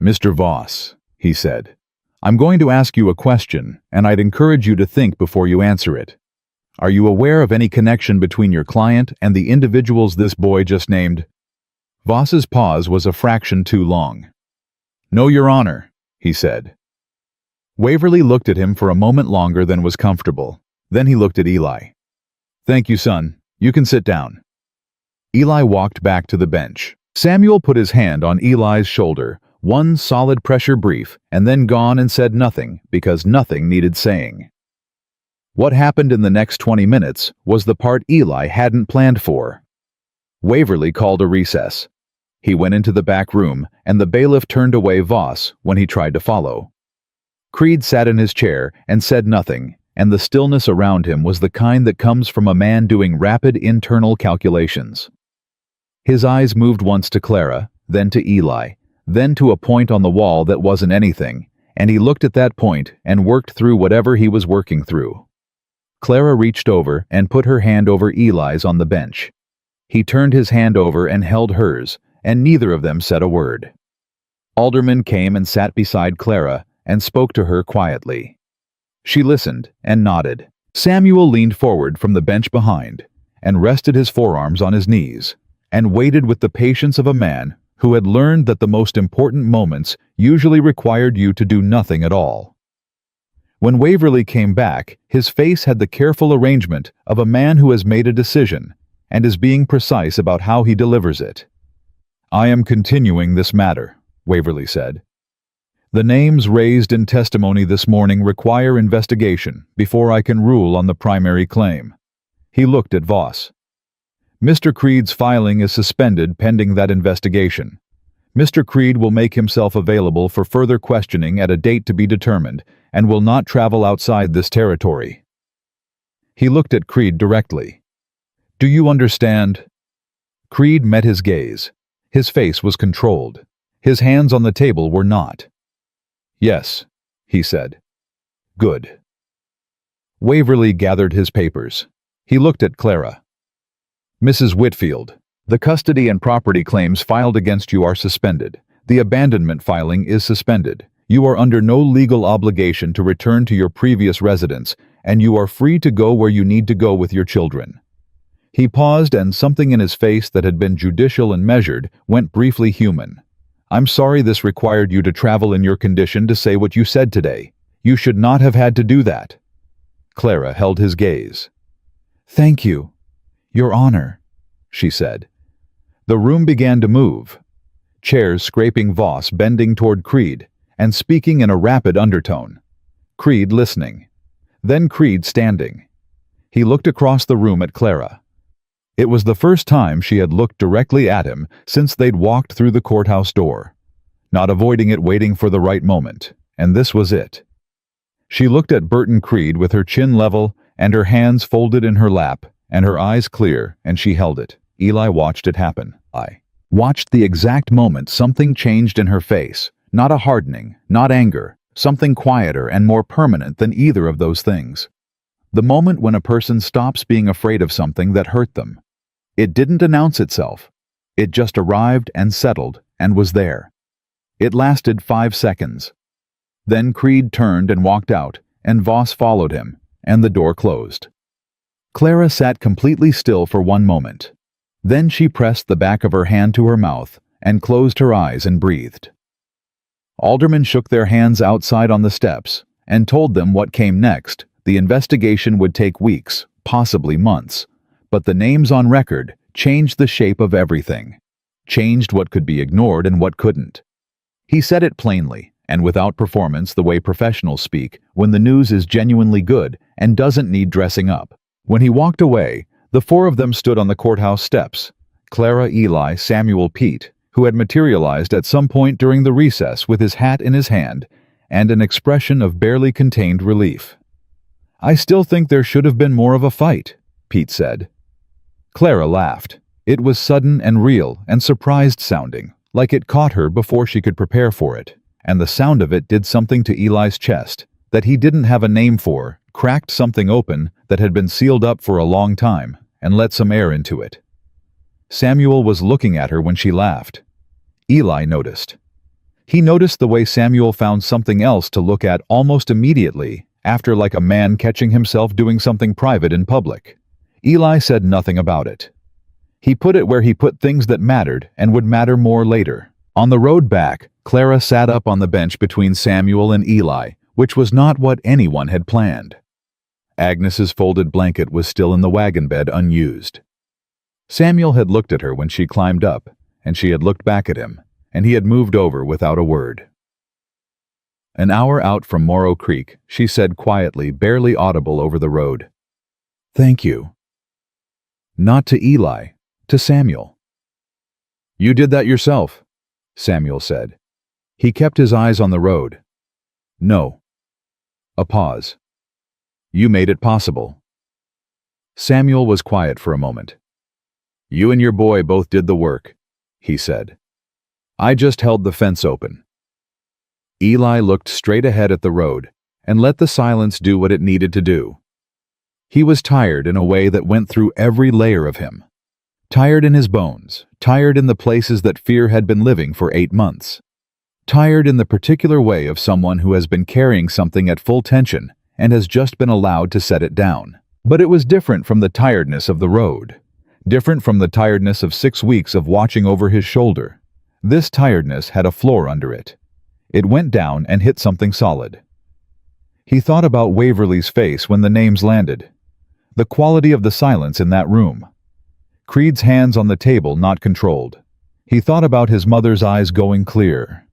"Mr. Voss," he said, "I'm going to ask you a question, and I'd encourage you to think before you answer it. Are you aware of any connection between your client and the individuals this boy just named?" Voss's pause was a fraction too long. "No, Your Honor," he said. Waverly looked at him for a moment longer than was comfortable. Then he looked at Eli. "Thank you, son. You can sit down." Eli walked back to the bench. Samuel put his hand on Eli's shoulder, one solid pressure brief, and then gone and said nothing because nothing needed saying. What happened in the next 20 minutes was the part Eli hadn't planned for. Waverly called a recess. He went into the back room, and the bailiff turned away Voss when he tried to follow. Creed sat in his chair and said nothing, and the stillness around him was the kind that comes from a man doing rapid internal calculations. His eyes moved once to Clara, then to Eli, then to a point on the wall that wasn't anything, and he looked at that point and worked through whatever he was working through. Clara reached over and put her hand over Eli's on the bench. He turned his hand over and held hers, and neither of them said a word. Alderman came and sat beside Clara and spoke to her quietly. She listened and nodded. Samuel leaned forward from the bench behind and rested his forearms on his knees and waited with the patience of a man who had learned that the most important moments usually required you to do nothing at all. When Waverly came back, his face had the careful arrangement of a man who has made a decision and is being precise about how he delivers it. "I am continuing this matter," Waverly said. The names raised in testimony this morning require investigation before I can rule on the primary claim. He looked at Voss. Mr. Creed's filing is suspended pending that investigation. Mr. Creed will make himself available for further questioning at a date to be determined and will not travel outside this territory. He looked at Creed directly. Do you understand? Creed met his gaze. His face was controlled. His hands on the table were not. Yes, he said. Good. Waverly gathered his papers. He looked at Clara. Mrs. Whitfield, the custody and property claims filed against you are suspended. The abandonment filing is suspended. You are under no legal obligation to return to your previous residence, and you are free to go where you need to go with your children. He paused, and something in his face that had been judicial and measured went briefly human. I'm sorry this required you to travel in your condition to say what you said today. You should not have had to do that. Clara held his gaze. Thank you, Your Honor, she said. The room began to move. Chairs scraping, Voss bending toward Creed and speaking in a rapid undertone. Creed listening. Then Creed standing. He looked across the room at Clara. It was the first time she had looked directly at him since they'd walked through the courthouse door, not avoiding it, waiting for the right moment, and this was it. She looked at Burton Creed with her chin level and her hands folded in her lap and her eyes clear, and she held it. Eli watched it happen. I watched the exact moment something changed in her face, not a hardening, not anger, something quieter and more permanent than either of those things. The moment when a person stops being afraid of something that hurt them. It didn't announce itself. It just arrived and settled and was there. It lasted 5 seconds. Then Creed turned and walked out, and Voss followed him, and the door closed. Clara sat completely still for one moment. Then she pressed the back of her hand to her mouth and closed her eyes and breathed. Aldermen shook their hands outside on the steps and told them what came next. The investigation would take weeks, possibly months, but the names on record changed the shape of everything, changed what could be ignored and what couldn't. He said it plainly, and without performance, the way professionals speak when the news is genuinely good and doesn't need dressing up. When he walked away, the 4 of them stood on the courthouse steps. Clara, Eli, Samuel, Pete, who had materialized at some point during the recess with his hat in his hand and an expression of barely contained relief. I still think there should have been more of a fight, Pete said. Clara laughed. It was sudden and real and surprised sounding, like it caught her before she could prepare for it, and the sound of it did something to Eli's chest that he didn't have a name for, cracked something open that had been sealed up for a long time, and let some air into it. Samuel was looking at her when she laughed. Eli noticed. He noticed the way Samuel found something else to look at almost immediately, after, like a man catching himself doing something private in public. Eli said nothing about it. He put it where he put things that mattered and would matter more later. On the road back, Clara sat up on the bench between Samuel and Eli, which was not what anyone had planned. Agnes's folded blanket was still in the wagon bed unused. Samuel had looked at her when she climbed up, and she had looked back at him, and he had moved over without a word. An hour out from Morrow Creek, she said quietly, barely audible over the road, "Thank you." Not to Eli, to Samuel. "You did that yourself," Samuel said. He kept his eyes on the road. "No." A pause. "You made it possible." Samuel was quiet for a moment. "You and your boy both did the work," he said. "I just held the fence open." Eli looked straight ahead at the road and let the silence do what it needed to do. He was tired in a way that went through every layer of him. Tired in his bones, tired in the places that fear had been living for 8 months. Tired in the particular way of someone who has been carrying something at full tension and has just been allowed to set it down. But it was different from the tiredness of the road, different from the tiredness of 6 weeks of watching over his shoulder. This tiredness had a floor under it. It went down and hit something solid. He thought about Waverly's face when the names landed, the quality of the silence in that room. Creed's hands on the table not controlled. He thought about his mother's eyes going clear.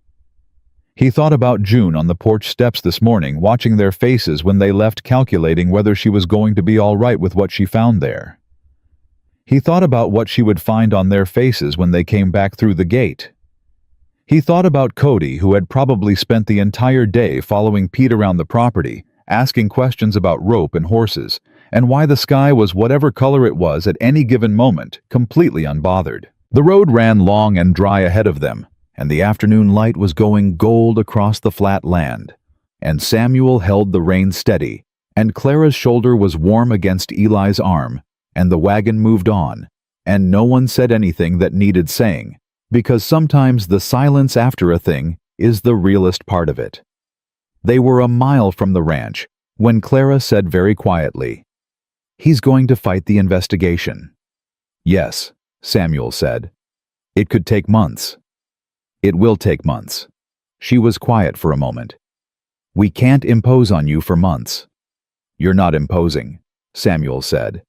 He thought about June on the porch steps this morning, watching their faces when they left, calculating whether she was going to be all right with what she found there. He thought about what she would find on their faces when they came back through the gate. He thought about Cody, who had probably spent the entire day following Pete around the property, asking questions about rope and horses, and why the sky was whatever color it was at any given moment, completely unbothered. The road ran long and dry ahead of them, and the afternoon light was going gold across the flat land. And Samuel held the reins steady, and Clara's shoulder was warm against Eli's arm, and the wagon moved on, and no one said anything that needed saying, because sometimes the silence after a thing is the realest part of it. They were a mile from the ranch when Clara said very quietly, "He's going to fight the investigation." "Yes," Samuel said. "It could take months." "It will take months." She was quiet for a moment. "We can't impose on you for months." "You're not imposing," Samuel said.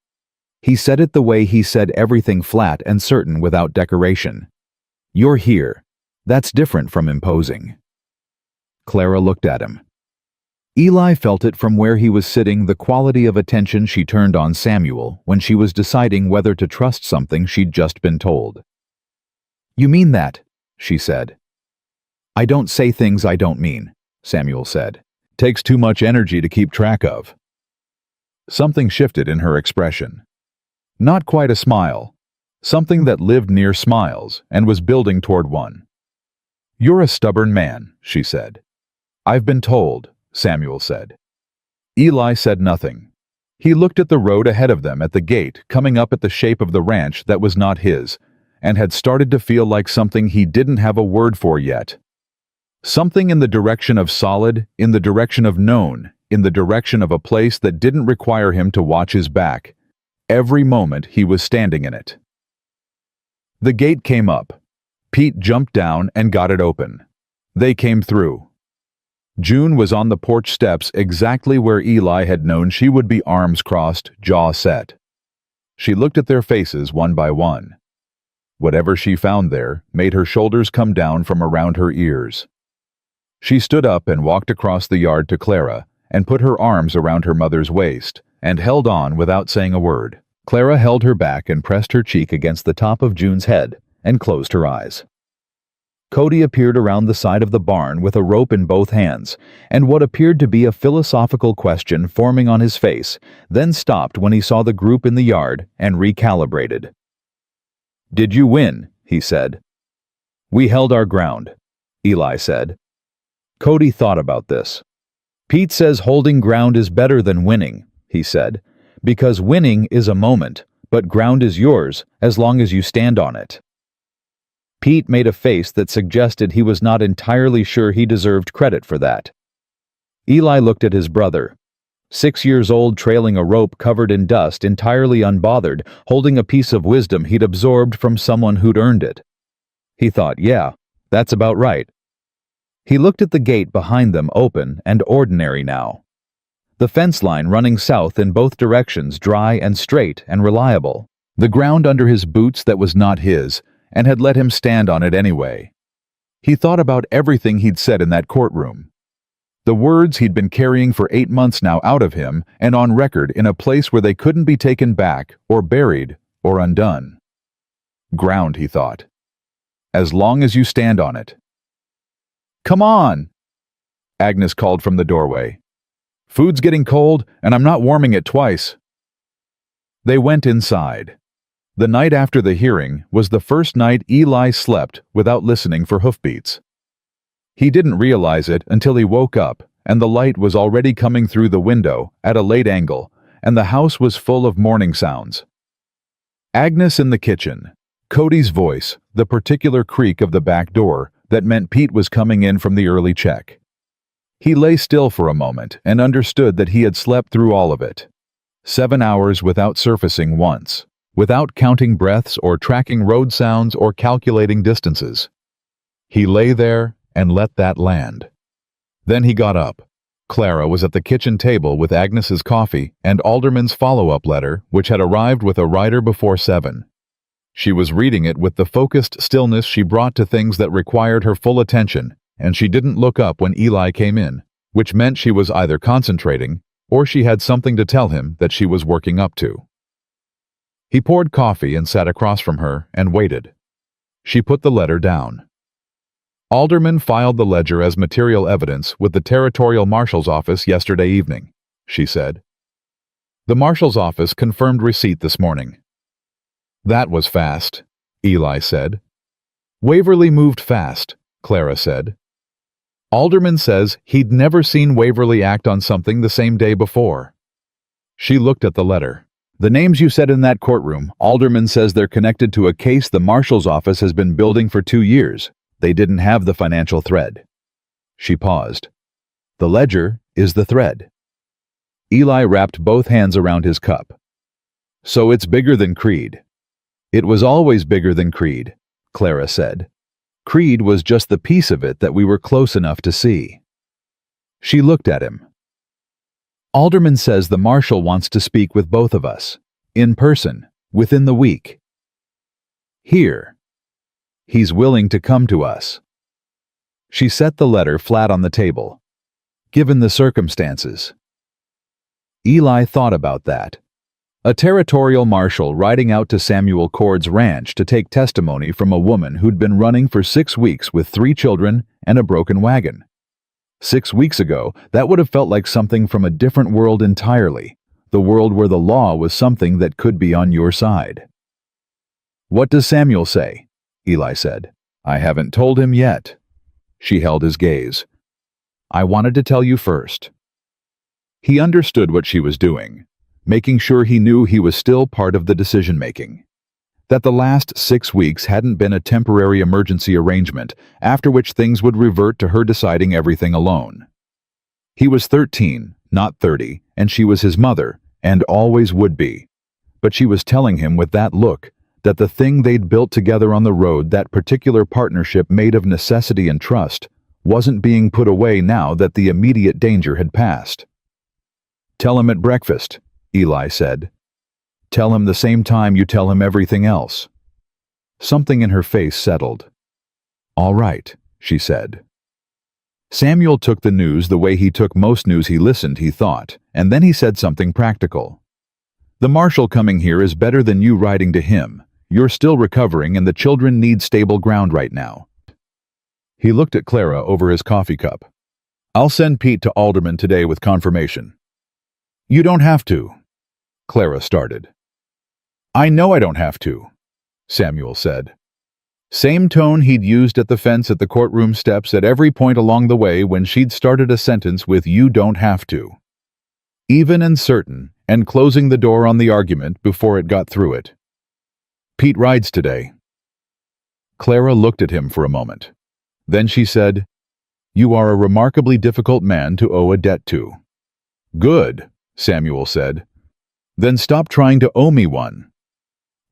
He said it the way he said everything, flat and certain without decoration. "You're here. That's different from imposing." Clara looked at him. Eli felt it from where he was sitting, the quality of attention she turned on Samuel when she was deciding whether to trust something she'd just been told. "You mean that?" she said. "I don't say things I don't mean," Samuel said. "Takes too much energy to keep track of." Something shifted in her expression. Not quite a smile. Something that lived near smiles and was building toward one. "You're a stubborn man," she said. "I've been told," Samuel said. Eli said nothing. He looked at the road ahead of them, at the gate coming up at the shape of the ranch that was not his, and had started to feel like something he didn't have a word for yet. Something in the direction of solid, in the direction of known, in the direction of a place that didn't require him to watch his back, every moment he was standing in it. The gate came up. Pete jumped down and got it open. They came through. June was on the porch steps, exactly where Eli had known she would be, arms crossed, jaw set. She looked at their faces one by one. Whatever she found there made her shoulders come down from around her ears. She stood up and walked across the yard to Clara and put her arms around her mother's waist and held on without saying a word. Clara held her back and pressed her cheek against the top of June's head and closed her eyes. Cody appeared around the side of the barn with a rope in both hands, and what appeared to be a philosophical question forming on his face, then stopped when he saw the group in the yard and recalibrated. "Did you win?" he said. "We held our ground," Eli said. Cody thought about this. "Pete says holding ground is better than winning," he said, "because winning is a moment, but ground is yours as long as you stand on it." Pete made a face that suggested he was not entirely sure he deserved credit for that. Eli looked at his brother. 6 years old, trailing a rope covered in dust, entirely unbothered, holding a piece of wisdom he'd absorbed from someone who'd earned it. He thought, yeah, that's about right. He looked at the gate behind them, open and ordinary now. The fence line running south in both directions, dry and straight and reliable. The ground under his boots that was not his, and had let him stand on it anyway. He thought about everything he'd said in that courtroom. The words he'd been carrying for 8 months now out of him and on record in a place where they couldn't be taken back or buried or undone. Ground, he thought. As long as you stand on it. "Come on!" Agnes called from the doorway. "Food's getting cold, and I'm not warming it twice." They went inside. The night after the hearing was the first night Eli slept without listening for hoofbeats. He didn't realize it until he woke up, and the light was already coming through the window at a late angle, and the house was full of morning sounds. Agnes in the kitchen, Cody's voice, the particular creak of the back door that meant Pete was coming in from the early check. He lay still for a moment and understood that he had slept through all of it. 7 hours without surfacing once, without counting breaths or tracking road sounds or calculating distances. He lay there and let that land. Then he got up. Clara was at the kitchen table with Agnes's coffee and Alderman's follow-up letter, which had arrived with a rider before 7. She was reading it with the focused stillness she brought to things that required her full attention, and she didn't look up when Eli came in, which meant she was either concentrating or she had something to tell him that she was working up to. He poured coffee and sat across from her and waited. She put the letter down. Alderman filed the ledger as material evidence with the Territorial Marshal's office yesterday evening, she said. The Marshal's office confirmed receipt this morning. That was fast, Eli said. Waverly moved fast, Clara said. Alderman says he'd never seen Waverly act on something the same day before. She looked at the letter. The names you said in that courtroom, Alderman says they're connected to a case the Marshal's office has been building for 2 years. They didn't have the financial thread. She paused. The ledger is the thread. Eli wrapped both hands around his cup. So it's bigger than Creed. It was always bigger than Creed, Clara said. Creed was just the piece of it that we were close enough to see. She looked at him. Alderman says the Marshal wants to speak with both of us, in person, within the week. Here. He's willing to come to us. She set the letter flat on the table. Given the circumstances. Eli thought about that. A territorial marshal riding out to Samuel Cord's ranch to take testimony from a woman who'd been running for 6 weeks with 3 children and a broken wagon. 6 weeks ago, that would have felt like something from a different world entirely, the world where the law was something that could be on your side. What does Samuel say? Eli said. I haven't told him yet. She held his gaze. I wanted to tell you first. He understood what she was doing, making sure he knew he was still part of the decision-making. That the last 6 weeks hadn't been a temporary emergency arrangement, after which things would revert to her deciding everything alone. He was 13, not 30, and she was his mother, and always would be. But she was telling him with that look that the thing they'd built together on the road, that particular partnership made of necessity and trust, wasn't being put away now that the immediate danger had passed. Tell him at breakfast, Eli said. Tell him the same time you tell him everything else. Something in her face settled. All right, she said. Samuel took the news the way he took most news he listened, he thought, and then he said something practical. The Marshal coming here is better than you riding to him. You're still recovering and the children need stable ground right now. He looked at Clara over his coffee cup. I'll send Pete to Alderman today with confirmation. You don't have to, Clara started. I know I don't have to, Samuel said. Same tone he'd used at the fence at the courtroom steps at every point along the way when she'd started a sentence with you don't have to. Even and certain, and closing the door on the argument before it got through it. Pete rides today. Clara looked at him for a moment. Then she said, You are a remarkably difficult man to owe a debt to. Good, Samuel said. Then stop trying to owe me one.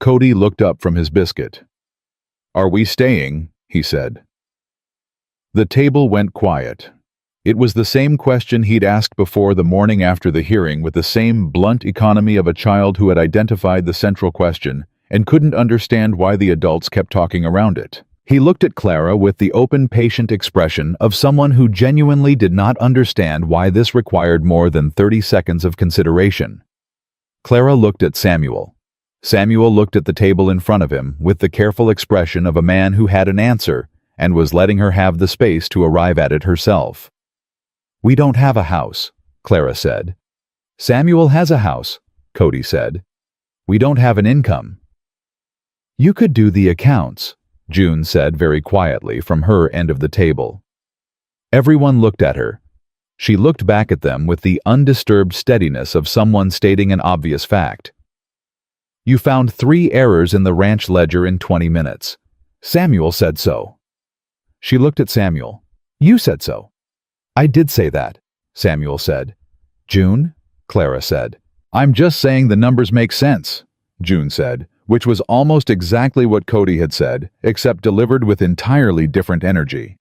Cody looked up from his biscuit. Are we staying? He said. The table went quiet. It was the same question he'd asked before the morning after the hearing, with the same blunt economy of a child who had identified the central question and couldn't understand why the adults kept talking around it. He looked at Clara with the open, patient expression of someone who genuinely did not understand why this required more than 30 seconds of consideration. Clara looked at Samuel. Samuel looked at the table in front of him with the careful expression of a man who had an answer and was letting her have the space to arrive at it herself. We don't have a house, Clara said. Samuel has a house, Cody said. We don't have an income. You could do the accounts, June said very quietly from her end of the table. Everyone looked at her. She looked back at them with the undisturbed steadiness of someone stating an obvious fact. You found 3 errors in the ranch ledger in 20 minutes. Samuel said so. She looked at Samuel. You said so. I did say that, Samuel said. June? Clara said. I'm just saying the numbers make sense, June said, which was almost exactly what Cody had said, except delivered with entirely different energy.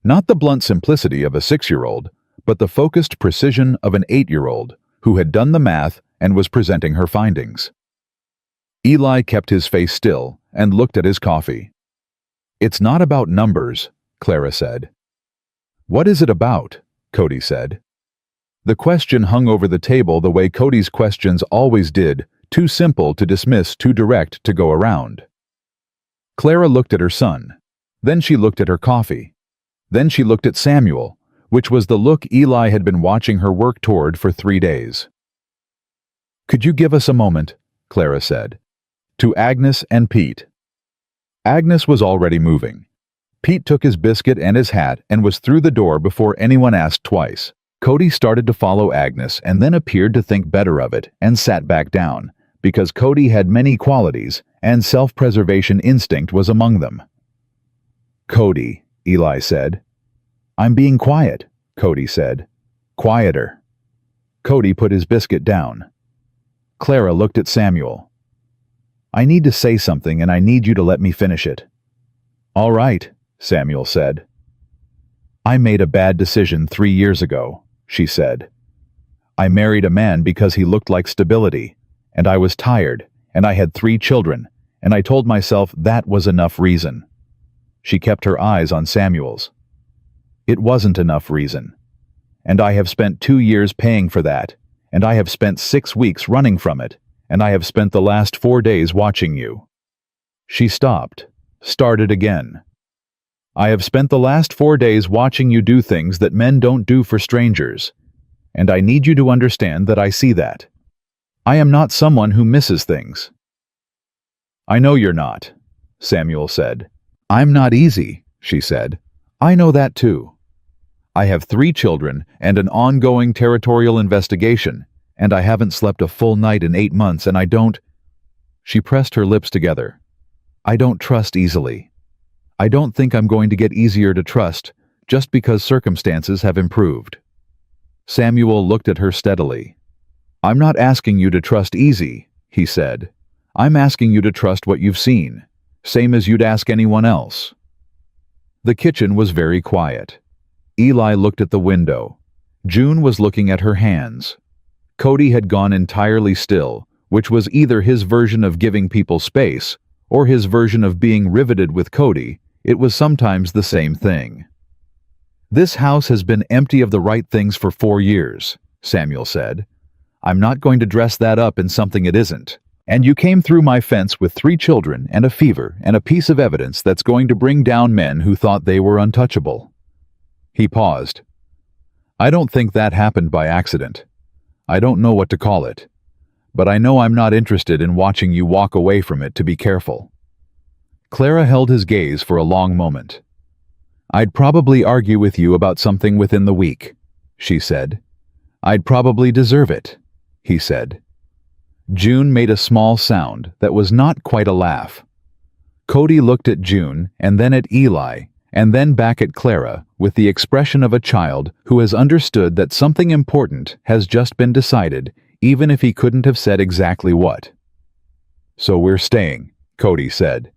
Not the blunt simplicity of a 6-year-old, but the focused precision of an 8-year-old who had done the math and was presenting her findings. Eli kept his face still and looked at his coffee. It's not about numbers, Clara said. "What is it about?" Cody said. The question hung over the table the way Cody's questions always did, too simple to dismiss, too direct to go around. Clara looked at her son. Then she looked at her coffee. Then she looked at Samuel, which was the look Eli had been watching her work toward for 3 days. "Could you give us a moment?" Clara said. To Agnes and Pete. Agnes was already moving. Pete took his biscuit and his hat and was through the door before anyone asked twice. Cody started to follow Agnes and then appeared to think better of it and sat back down, because Cody had many qualities and self-preservation instinct was among them. "Cody," Eli said. "I'm being quiet," Cody said. "Quieter." Cody put his biscuit down. Clara looked at Samuel. "I need to say something and I need you to let me finish it." "All right," Samuel said. "I made a bad decision 3 years ago," she said. "I married a man because he looked like stability, and I was tired, and I had 3 children, and I told myself that was enough reason." She kept her eyes on Samuel's. "It wasn't enough reason. And I have spent 2 years paying for that, and I have spent 6 weeks running from it, and I have spent the last 4 days watching you." She stopped, started again. "I have spent the last 4 days watching you do things that men don't do for strangers, and I need you to understand that I see that. I am not someone who misses things." "I know you're not," Samuel said. "I'm not easy," she said. "I know that too. I have 3 children and an ongoing territorial investigation, and I haven't slept a full night in 8 months, and I don't—" She pressed her lips together. "I don't trust easily. I don't think I'm going to get easier to trust just because circumstances have improved." Samuel looked at her steadily. "I'm not asking you to trust easy," he said. "I'm asking you to trust what you've seen, same as you'd ask anyone else." The kitchen was very quiet. Eli looked at the window. June was looking at her hands. Cody had gone entirely still, which was either his version of giving people space or his version of being riveted with Cody. It was sometimes the same thing. "This house has been empty of the right things for 4 years, Samuel said. "I'm not going to dress that up in something it isn't. And you came through my fence with 3 children and a fever and a piece of evidence that's going to bring down men who thought they were untouchable." He paused. "I don't think that happened by accident. I don't know what to call it. But I know I'm not interested in watching you walk away from it to be careful." Clara held his gaze for a long moment. "I'd probably argue with you about something within the week," she said. "I'd probably deserve it," he said. June made a small sound that was not quite a laugh. Cody looked at June and then at Eli and then back at Clara with the expression of a child who has understood that something important has just been decided, even if he couldn't have said exactly what. "So we're staying," Cody said.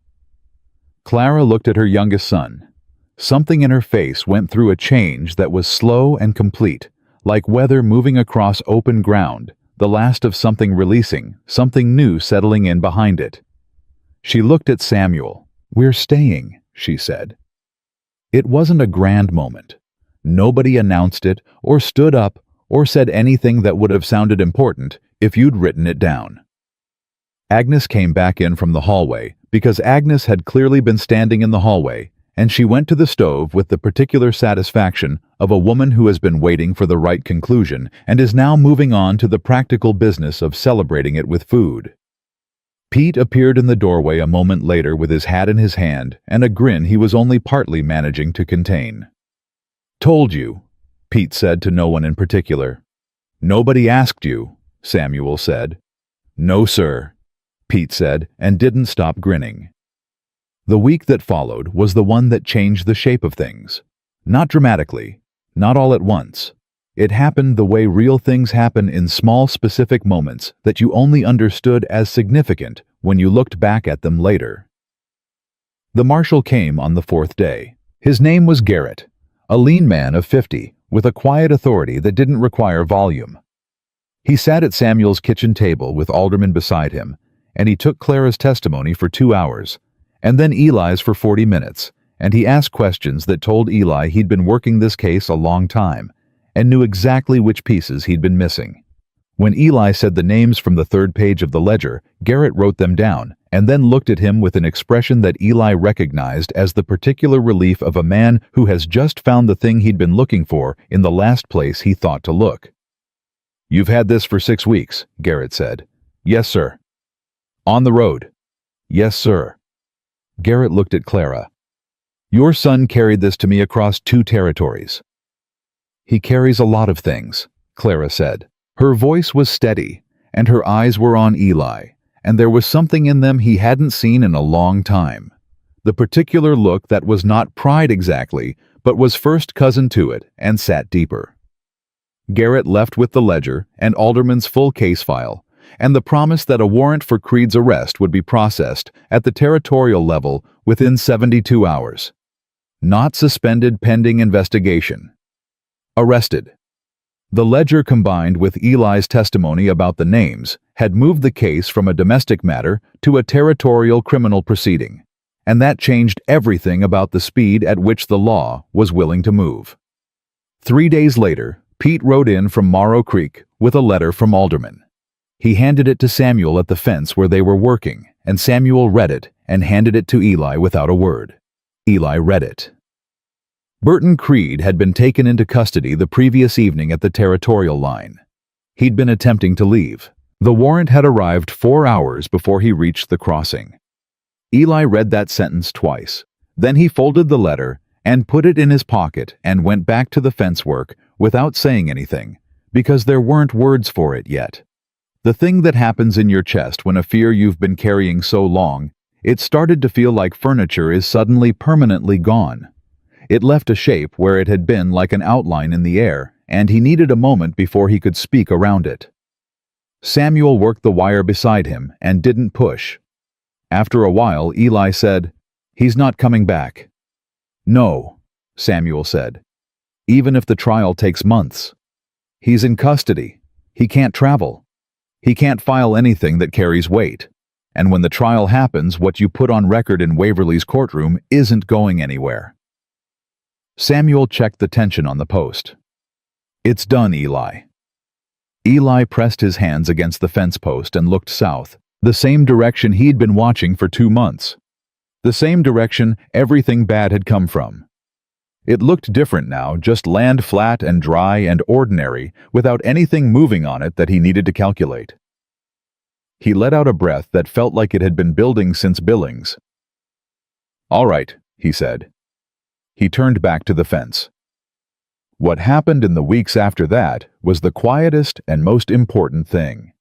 Clara looked at her youngest son. Something in her face went through a change that was slow and complete, like weather moving across open ground, the last of something releasing, something new settling in behind it. She looked at Samuel. "We're staying," she said. It wasn't a grand moment. Nobody announced it, or stood up, or said anything that would have sounded important if you'd written it down. Agnes came back in from the hallway, because Agnes had clearly been standing in the hallway, and she went to the stove with the particular satisfaction of a woman who has been waiting for the right conclusion and is now moving on to the practical business of celebrating it with food. Pete appeared in the doorway a moment later with his hat in his hand and a grin he was only partly managing to contain. "Told you," Pete said to no one in particular. "Nobody asked you," Samuel said. "No, sir," Pete said, and didn't stop grinning. The week that followed was the one that changed the shape of things. Not dramatically, not all at once. It happened the way real things happen in small specific moments that you only understood as significant when you looked back at them later. The marshal came on the 4th day. His name was Garrett, a lean man of 50, with a quiet authority that didn't require volume. He sat at Samuel's kitchen table with Alderman beside him, and he took Clara's testimony for 2 hours, and then Eli's for 40 minutes, and he asked questions that told Eli he'd been working this case a long time and knew exactly which pieces he'd been missing. When Eli said the names from the third page of the ledger, Garrett wrote them down and then looked at him with an expression that Eli recognized as the particular relief of a man who has just found the thing he'd been looking for in the last place he thought to look. "You've had this for 6 weeks, Garrett said. "Yes, sir." "On the road?" "Yes, sir." Garrett looked at Clara. "Your son carried this to me across 2 territories." "He carries a lot of things," Clara said. Her voice was steady, and her eyes were on Eli, and there was something in them he hadn't seen in a long time. The particular look that was not pride exactly, but was first cousin to it and sat deeper. Garrett left with the ledger and Alderman's full case file, and the promise that a warrant for Creed's arrest would be processed at the territorial level within 72 hours. Not suspended pending investigation. Arrested. The ledger, combined with Eli's testimony about the names, had moved the case from a domestic matter to a territorial criminal proceeding, and that changed everything about the speed at which the law was willing to move. 3 days later, Pete rode in from Morrow Creek with a letter from Alderman. He handed it to Samuel at the fence where they were working, and Samuel read it and handed it to Eli without a word. Eli read it. Burton Creed had been taken into custody the previous evening at the territorial line. He'd been attempting to leave. The warrant had arrived 4 hours before he reached the crossing. Eli read that sentence twice. Then he folded the letter and put it in his pocket and went back to the fence work without saying anything, because there weren't words for it yet. The thing that happens in your chest when a fear you've been carrying so long, it started to feel like furniture is suddenly permanently gone. It left a shape where it had been like an outline in the air, and he needed a moment before he could speak around it. Samuel worked the wire beside him and didn't push. After a while, Eli said, "He's not coming back." "No," Samuel said. "Even if the trial takes months. He's in custody. He can't travel. He can't file anything that carries weight. And when the trial happens, what you put on record in Waverly's courtroom isn't going anywhere." Samuel checked the tension on the post. "It's done, Eli." Eli pressed his hands against the fence post and looked south, the same direction he'd been watching for 2 months. The same direction everything bad had come from. It looked different now, just land flat and dry and ordinary, without anything moving on it that he needed to calculate. He let out a breath that felt like it had been building since Billings. "All right," he said. He turned back to the fence. What happened in the weeks after that was the quietest and most important thing.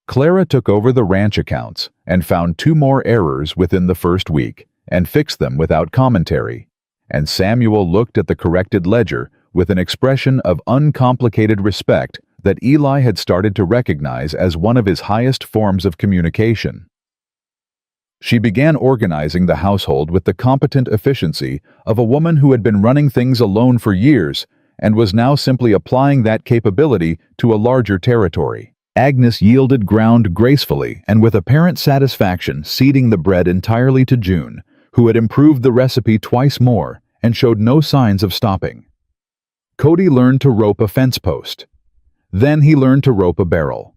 Clara took over the ranch accounts and found 2 more errors within the first week and fixed them without commentary, and Samuel looked at the corrected ledger with an expression of uncomplicated respect that Eli had started to recognize as one of his highest forms of communication. She began organizing the household with the competent efficiency of a woman who had been running things alone for years and was now simply applying that capability to a larger territory. Agnes yielded ground gracefully and with apparent satisfaction, ceding the bread entirely to June, who had improved the recipe twice more and showed no signs of stopping. Cody learned to rope a fence post. Then he learned to rope a barrel.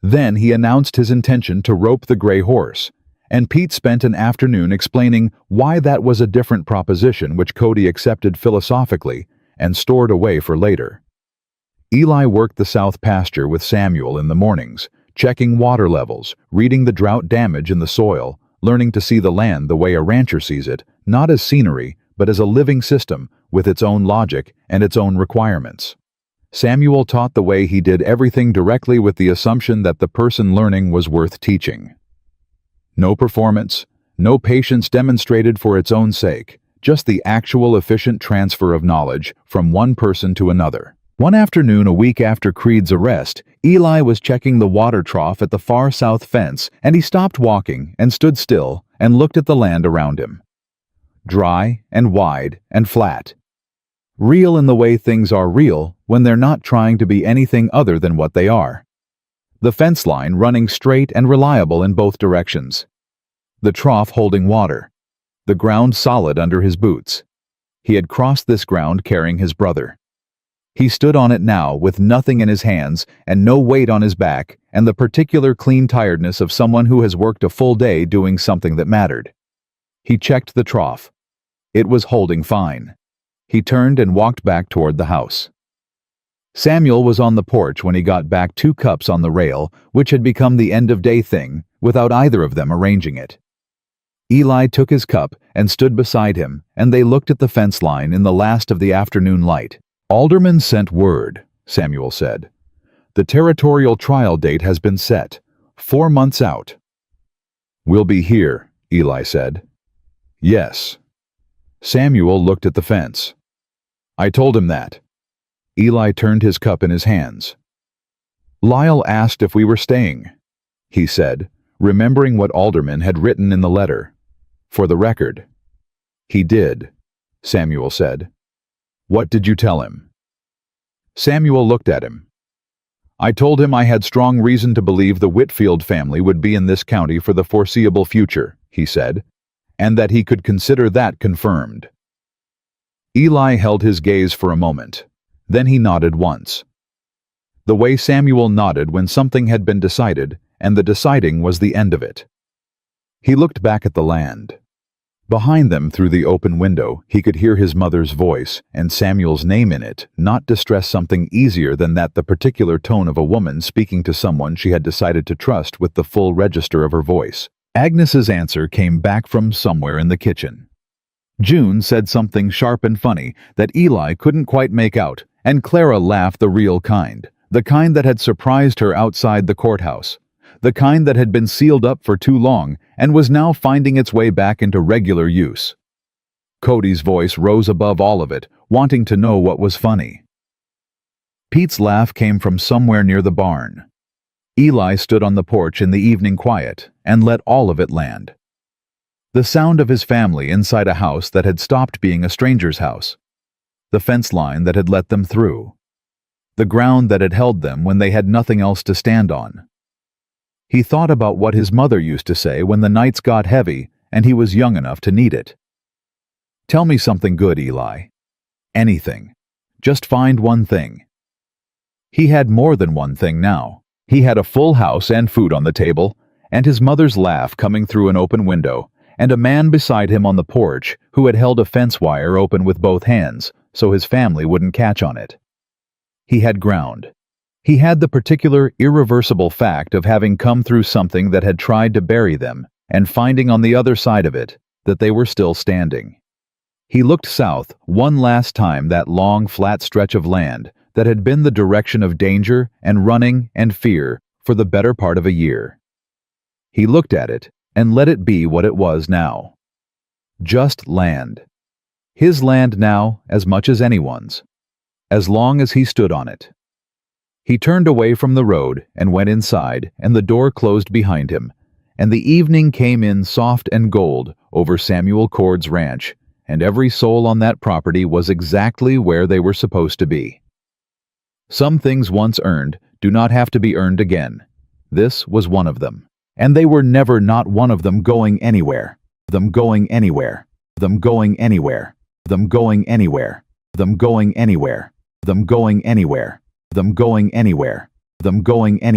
Then he announced his intention to rope the gray horse, and Pete spent an afternoon explaining why that was a different proposition which Cody accepted philosophically and stored away for later. Eli worked the south pasture with Samuel in the mornings, checking water levels, reading the drought damage in the soil, learning to see the land the way a rancher sees it, not as scenery, but as a living system with its own logic and its own requirements. Samuel taught the way he did everything directly with the assumption that the person learning was worth teaching. No performance, no patience demonstrated for its own sake, just the actual efficient transfer of knowledge from one person to another. One afternoon a week after Creed's arrest, Eli was checking the water trough at the far south fence, and he stopped walking and stood still and looked at the land around him. Dry and wide and flat. Real in the way things are real when they're not trying to be anything other than what they are. The fence line running straight and reliable in both directions. The trough holding water. the ground solid under his boots. He had crossed this ground carrying his brother. He stood on it now with nothing in his hands and no weight on his back and the particular clean tiredness of someone who has worked a full day doing something that mattered. He checked the trough. It was holding fine. He turned and walked back toward the house. Samuel was on the porch when he got back 2 cups on the rail, which had become the end-of-day thing, without either of them arranging it. Eli took his cup and stood beside him, and they looked at the fence line in the last of the afternoon light. "Alderman sent word," Samuel said. "The territorial trial date has been set, 4 months out." "We'll be here," Eli said. "Yes." Samuel looked at the fence. "I told him that." Eli turned his cup in his hands. "Lyle asked if we were staying," he said, remembering what Alderman had written in the letter. "For the record." "He did," Samuel said. "What did you tell him?" Samuel looked at him. "I told him I had strong reason to believe the Whitfield family would be in this county for the foreseeable future," he said, "and that he could consider that confirmed." Eli held his gaze for a moment. Then he nodded once. The way Samuel nodded when something had been decided, and the deciding was the end of it. He looked back at the land. Behind them, through the open window, he could hear his mother's voice and Samuel's name in it not distress something easier than that the particular tone of a woman speaking to someone she had decided to trust with the full register of her voice. Agnes's answer came back from somewhere in the kitchen. June said something sharp and funny that Eli couldn't quite make out, and Clara laughed the real kind, the kind that had surprised her outside the courthouse, the kind that had been sealed up for too long and was now finding its way back into regular use. Cody's voice rose above all of it, wanting to know what was funny. Pete's laugh came from somewhere near the barn. Eli stood on the porch in the evening quiet and let all of it land. The sound of his family inside a house that had stopped being a stranger's house. The fence line that had let them through. The ground that had held them when they had nothing else to stand on. He thought about what his mother used to say when the nights got heavy and he was young enough to need it. "Tell me something good, Eli. Anything. Just find one thing." He had more than one thing now. He had a full house and food on the table, and his mother's laugh coming through an open window, and a man beside him on the porch who had held a fence wire open with both hands so his family wouldn't catch on it. He had ground. He had the particular irreversible fact of having come through something that had tried to bury them and finding on the other side of it that they were still standing. He looked south one last time, that long flat stretch of land that had been the direction of danger and running and fear for the better part of a year. He looked at it and let it be what it was now. Just land. His land now as much as anyone's, as long as he stood on it. He turned away from the road and went inside, and the door closed behind him, and the evening came in soft and gold over Samuel Cord's ranch, and every soul on that property was exactly where they were supposed to be. Some things once earned do not have to be earned again. This was one of them. And they were never not one of them going anywhere. Them going anywhere. Them going anywhere. Them going anywhere. Them going anywhere. Them going anywhere. Them going anywhere. Them going anywhere.